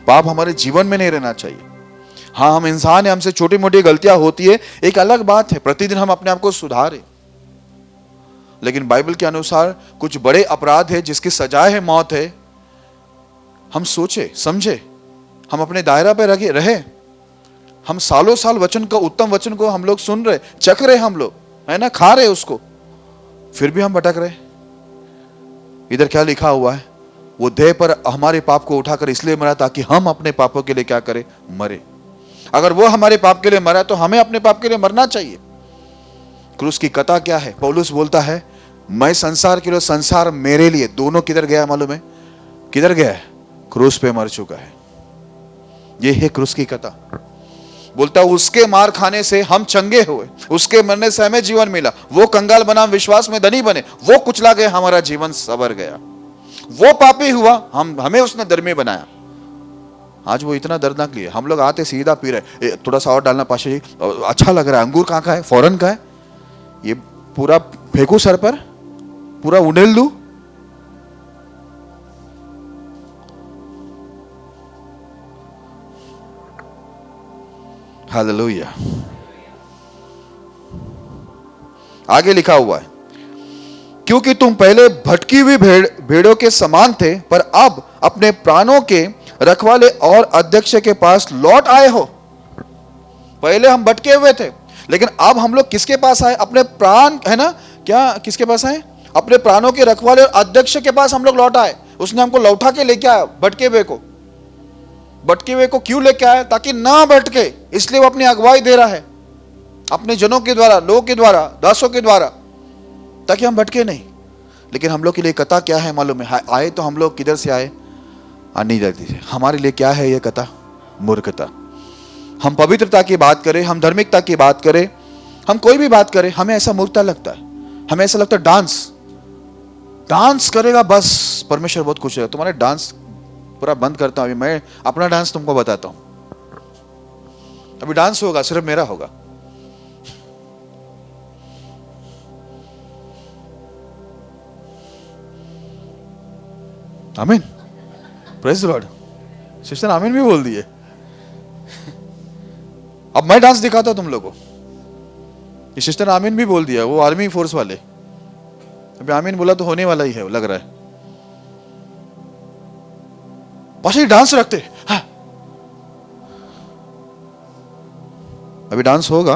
पाप हमारे जीवन में नहीं रहना चाहिए। हाँ, हम इंसान हैं, हमसे छोटी मोटी गलतियां होती है, एक अलग बात है, प्रतिदिन हम अपने आप को सुधारें। लेकिन बाइबल के अनुसार कुछ बड़े अपराध है जिसकी सजाए है मौत है। हम सोचे समझे, हम अपने दायरा पे रहे, हम सालों साल वचन का, उत्तम वचन को हम लोग सुन रहे, चख रहे, हम लोग है ना, खा रहे उसको, फिर भी हम भटक रहे। इधर क्या लिखा हुआ है? वो देह पर हमारे पाप को उठाकर इसलिए मरा ताकि हम अपने पापों के लिए क्या करें? मरे। अगर वो हमारे पाप के लिए मरा तो हमें अपने पाप के लिए मरना चाहिए। क्रूस की कथा क्या है? पौलुस बोलता है मैं संसार के लिए, संसार मेरे लिए। दोनों किधर गया मालूम है? किधर गया है? क्रूस पे मर चुका है। ये है क्रूस की कथा। बोलता उसके मार खाने से हम चंगे हुए, उसके मरने से हमें जीवन मिला। वो कंगाल बना, विश्वास में धनी बने। वो कुचला गया, हमारा जीवन सवर गया। वो पापी हुआ, हमें उसने धर्मी बनाया। आज वो इतना दर्दनाक लिए, हम लोग आते सीधा पी रहे, थोड़ा सा और डालना पाशा जी, अच्छा लग रहा है, अंगूर कहाँ का है? फॉरेन का है, ये पूरा फेंकू सर पर, पूरा उंडेल दू। हालेलुया। आगे लिखा हुआ है क्योंकि तुम पहले भटकी हुई भेड़ों के समान थे, पर अब अपने प्राणों के रखवाले और अध्यक्ष के पास लौट आए हो। पहले हम भटके हुए थे, लेकिन अब हम लोग किसके पास आए? अपने प्राण, है ना, क्या किसके पास आए? अपने प्राणों के रखवाले और अध्यक्ष के पास हम लोग लौट आए। उसने हमको लौटा के लेके आया, भटके हुए को। भटके हुए को क्यों लेके आया? ताकि ना भटके, इसलिए वो अपनी अगुवाई दे रहा है अपने जनों के द्वारा, लोगों के द्वारा, दासों के द्वारा, ताकि हम भटके नहीं। लेकिन हम लोग के लिए कथा क्या है मालूम है? आए तो हम लोग किधर से आए? नहीं जाती है। हमारे लिए क्या है ये कथा? मूर्खता। हम पवित्रता की बात करें, हम धार्मिकता की बात करें, हम कोई भी बात करें, हमें ऐसा मूर्खता लगता है। हमें ऐसा लगता है डांस करेगा बस परमेश्वर बहुत खुश है। तुम्हारे डांस पूरा बंद करता हूं। अभी मैं अपना डांस तुमको बताता हूं। अभी डांस होगा, सिर्फ मेरा होगा। आमीन, प्रेज द लॉर्ड। सिस्टर आमीन भी बोल दिए। अब मैं डांस दिखाता हूं तुम लोगों को। ये सिस्टर आमीन भी बोल दिया, वो आर्मी फोर्स वाले। अभी आमीन बोला तो होने वाला ही है, लग रहा है। पास डांस रखते, हाँ। अभी डांस होगा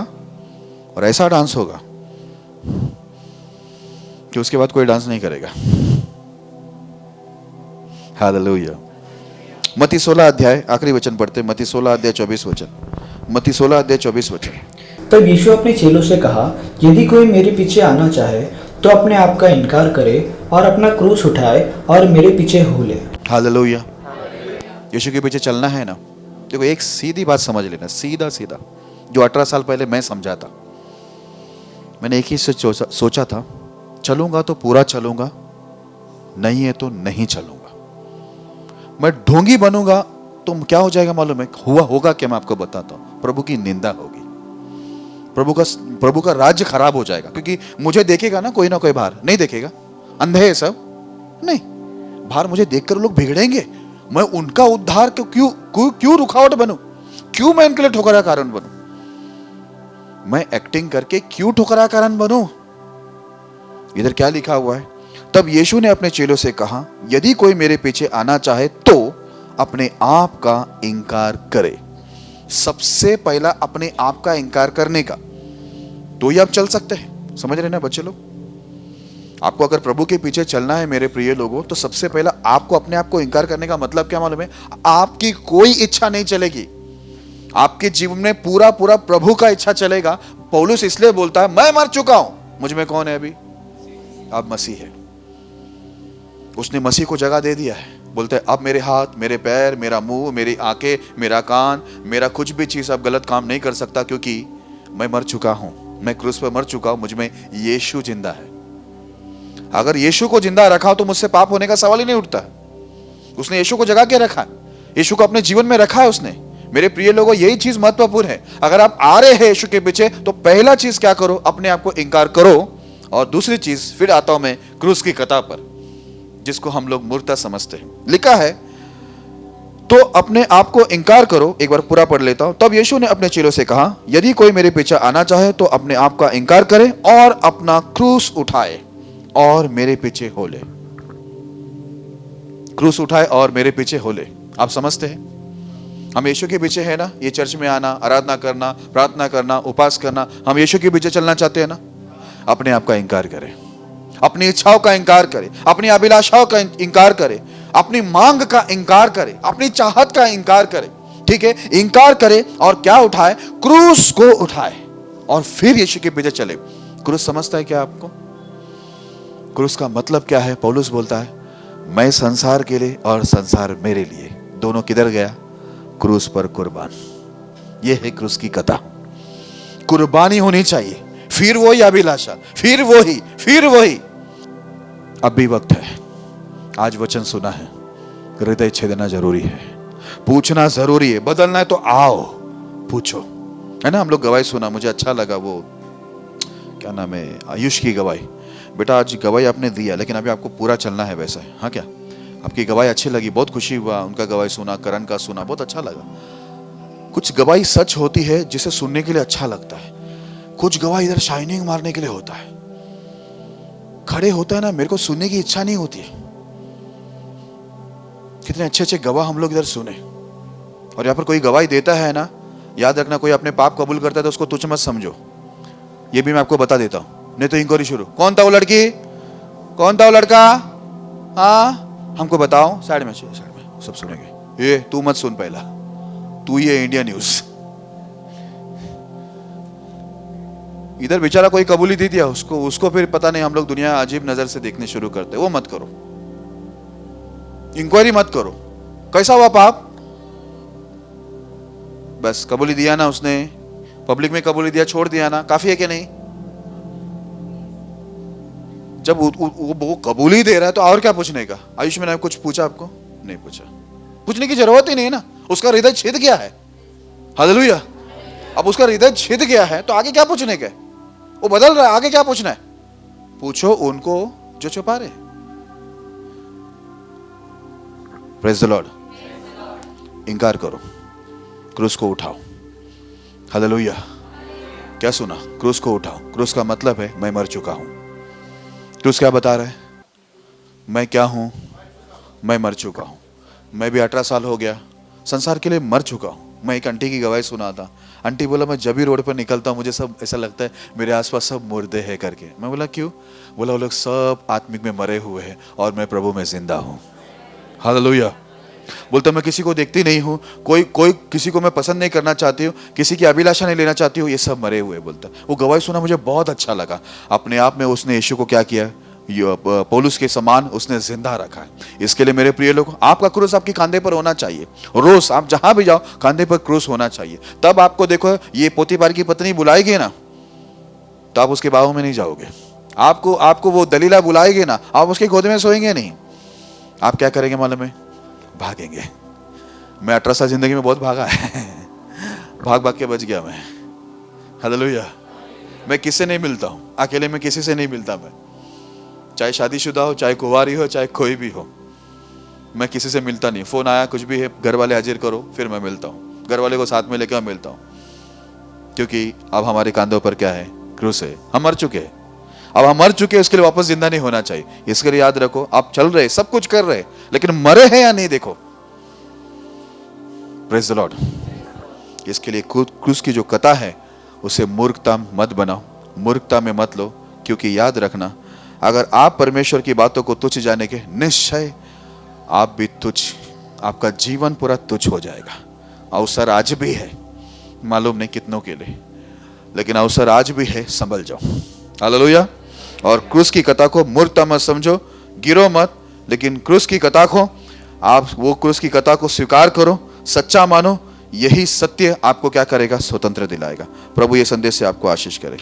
और ऐसा डांस होगा कि उसके बाद कोई डांस नहीं करेगा। हालेलुया। मत्ती 16 अध्याय, आखिरी वचन पढ़ते। मत्ती 16 अध्याय 24 वचन। मत्ती 16 अध्याय 24 वचन। तब यीशु अपने चेलों से कहा, यदि कोई मेरे पीछे आना चाहे तो अपने आप का इनकार करे और अपना क्रूस उठाए और मेरे पीछे हो ले। हालेलुया। यीशु के पीछे चलना है ना। देखो एक सीधी बात समझ लेना, सीधा सीधा, जो 18 साल पहले मैं समझा था। मैंने एक ही से सोचा था, चलूंगा तो पूरा चलूंगा, नहीं है तो नहीं चलूंगा। मैं ढोंगी बनूंगा तो क्या हो जाएगा मालूम है? होगा क्या? मैं आपको बताता हूं, प्रभु की निंदा होगी। प्रभु का राज्य खराब हो जाएगा। क्योंकि मुझे देखेगा ना कोई बाहर, नहीं देखेगा, अंधे है सब, नहीं, बाहर मुझे देखकर लोग बिगड़ेंगे। मैं उनका उद्धार क्यों रुकावट बनूं? क्यों मैं उनके लिए ठोकरा कारण बनूं? मैं एक्टिंग करके क्यों ठोकरा कारण बनूं? इधर क्या लिखा हुआ है? तब यीशु ने अपने चेलों से कहा, यदि कोई मेरे पीछे आना चाहे तो अपने आप का इनकार करे। सबसे पहला अपने आप का इनकार करने का, तो ही आप चल सकते हैं। समझ रहे ना बच्चे लोग? आपको अगर प्रभु के पीछे चलना है मेरे प्रिय लोगों, तो सबसे पहला आपको अपने आप को इनकार करने का मतलब क्या मालूम है? आपकी कोई इच्छा नहीं चलेगी। आपके जीवन में पूरा प्रभु का इच्छा चलेगा। पौलुस इसलिए बोलता है, मैं मर चुका हूं, मुझ में कौन है अभी? अब मसीह है। उसने मसीह को जगह दे दिया है। बोलते हैं अब मेरे हाथ, मेरे पैर, मेरा मुंह, मेरी आंखें, मेरा कान, मेरा कुछ भी चीज अब गलत काम नहीं कर सकता, क्योंकि मैं मर चुका हूं, मैं क्रूस पर मर चुका हूं, मुझ में यीशु जिंदा है। अगर यीशु को जिंदा रखा तो मुझसे पाप होने का सवाल ही नहीं उठता। उसने यीशु को जगा के रखा, यीशु को अपने जीवन में रखा है उसने। मेरे प्रिय लोगों, यही चीज महत्वपूर्ण है। अगर आप आ रहे हैं यीशु के पीछे, तो पहला चीज क्या करो? अपने आप को इनकार करो। और दूसरी चीज, फिर आता हूं मैं क्रूस की कथा पर, जिसको हम लोग मूर्खता समझते हैं। लिखा है तो अपने आप को इनकार करो। एक बार पूरा पढ़ लेता हूं। तब यीशु ने अपने चेलों से कहा, यदि कोई मेरे पीछे आना चाहे तो अपने आप का इनकार करे और अपना क्रूस उठाए और मेरे पीछे हो ले। क्रूस उठाए और मेरे पीछे हो ले। आप समझते हैं? हम यीशु के पीछे है ना, ये चर्च में आना, आराधना करना, प्रार्थना करना, उपास करना, हम यीशु के पीछे चलना चाहते हैं ना। अपने आप का इंकार करें, अपनी इच्छाओं का इंकार करें, अपनी अभिलाषाओं का इंकार करें, अपनी मांग का इंकार करें, अपनी चाहत का इंकार करें। ठीक है, इंकार करे और क्या उठाए? क्रूस को उठाए और फिर यीशु के पीछे चले। क्रूस समझता है क्या आपको? क्रूस का मतलब क्या है? पौलुस बोलता है, मैं संसार के लिए और संसार मेरे लिए, दोनों किधर गया? क्रूस पर कुर्बान। यह है क्रूस की कथा। कुर्बानी होनी चाहिए, फिर वही अभिलाषा, फिर वही। अब भी वक्त है, आज वचन सुना है, हृदय छेदना जरूरी है, पूछना जरूरी है। बदलना है तो आओ पूछो, है ना। हम लोग गवाही सुना, मुझे अच्छा लगा, वो क्या नाम है, आयुष की गवाही। बेटा आज गवाही आपने दिया, लेकिन अभी आपको पूरा चलना है वैसा। हाँ क्या आपकी गवाही अच्छी लगी? बहुत खुशी हुआ उनका गवाही सुना, करण का सुना, बहुत अच्छा लगा। कुछ गवाही सच होती है जिसे सुनने के लिए अच्छा लगता है, कुछ गवाही इधर शाइनिंग मारने के लिए होता है। खड़े होता है ना, मेरे को सुनने की इच्छा नहीं होती है। कितने अच्छे अच्छे गवाह हम लोग इधर सुने। और यहाँ पर कोई गवाही देता है ना, याद रखना, कोई अपने पाप कबूल करता है तो उसको तुच्छ मत समझो। ये भी मैं आपको बता देता हूं, नहीं तो इंक्वायरी शुरू। कौन था वो लड़की, कौन था वो लड़का? हाँ हमको बताओ, साइड में सब सुनेंगे। ये तू मत सुन, पहला तू ये इंडिया न्यूज। इधर बेचारा कोई कबूली दे दिया उसको फिर पता नहीं, हम लोग दुनिया अजीब नजर से देखने शुरू करते। वो मत करो, इंक्वायरी मत करो। कैसा हुआ पाप? बस कबूली दिया ना उसने, पब्लिक में कबूली दिया, छोड़ दिया ना, काफी है कि नहीं? जब वो कबूली दे रहा है तो और क्या पूछने का? आयुष मैंने कुछ पूछा आपको? नहीं पूछा, पूछने की जरूरत ही नहीं है ना। उसका हृदय छिद गया है। हालेलुया। अब उसका हृदय छिद गया है तो आगे क्या पूछने का? वो बदल रहा है, आगे क्या पूछना है? पूछो उनको जो छुपा रहे। Praise the Lord. इंकार करो, क्रूस को उठाओ। हालेलुया। क्या सुना? क्रूस को उठाओ। क्रूस का मतलब है मैं मर चुका हूं। क्रूस क्या बता रहा है? मैं क्या हूं? मैं मर चुका हूं। मैं भी 18 साल हो गया, संसार के लिए मर चुका हूं। मैं एक आंटी की गवाही सुना था। आंटी बोला मैं जब भी रोड पर निकलता हूं मुझे सब ऐसा लगता है मेरे आसपास सब मुर्दे हैं करके। मैं बोला क्यों? बोला वो लोग सब आत्मिक में मरे हुए हैं और मैं प्रभु में जिंदा हूं। हालेलुया। बोलता मैं किसी को देखती नहीं हूँ, कोई किसी को मैं पसंद नहीं करना चाहती हूँ, किसी की अभिलाषा नहीं लेना चाहती हूँ, ये सब मरे हुए। बोलता वो गवाही सुना, मुझे बहुत अच्छा लगा। अपने आप में उसने यीशु को क्या किया? पौलुस के समान उसने जिंदा रखा है। इसके लिए मेरे प्रिय लोग, आपका क्रूस आपके कंधे पर होना चाहिए। रोज आप जहां भी जाओ कंधे पर क्रूस होना चाहिए। तब आपको देखो ये पोतीपार की पत्नी बुलाएगी ना, तो आप उसके बाहों में नहीं जाओगे। आपको वो दलीला बुलाएगी ना, आप उसके गोद में सोएंगे नहीं। आप क्या करेंगे मालूम है? भागेंगे। मैं 18 साल जिंदगी में बहुत भागा है। भाग के बच गया मैं। हालेलुया। मैं किससे नहीं मिलता हूं, अकेले में किसी से नहीं मिलता मैं। चाहे शादीशुदा हो, चाहे कुंवारी हो, चाहे कोई भी हो, मैं किसी से मिलता नहीं। फोन आया कुछ भी है, घर वाले हाजिर करो फिर मैं मिलता हूँ। घर वाले को साथ में लेकर मैं मिलता हूँ, क्योंकि अब हमारे कांधों पर क्या है? क्रूस है। हम मर चुके हैं। अब हम मर चुके हैं, उसके लिए वापस जिंदा नहीं होना चाहिए। इसके लिए याद रखो, आप चल रहे, सब कुछ कर रहे, लेकिन मरे हैं या नहीं देखो। Praise the Lord. इसके लिए क्रूस की जो कथा है उसे मूर्खता मत बनाओ, मूर्खता में मत लो। क्योंकि याद रखना, अगर आप परमेश्वर की बातों को तुच्छ जाने के, निश्चय आप भी तुच्छ, आपका जीवन पूरा तुच्छ हो जाएगा। अवसर आज भी है, मालूम नहीं कितनों के लिए, लेकिन अवसर आज भी है, संभल जाओ। हालेलुया। और क्रूस की कथा को मूर्खता मत समझो, गिरो मत, लेकिन क्रूस की कथा को आप वो क्रूस की कथा को स्वीकार करो, सच्चा मानो। यही सत्य आपको क्या करेगा? स्वतंत्र दिलाएगा। प्रभु ये संदेश से आपको आशीष करे।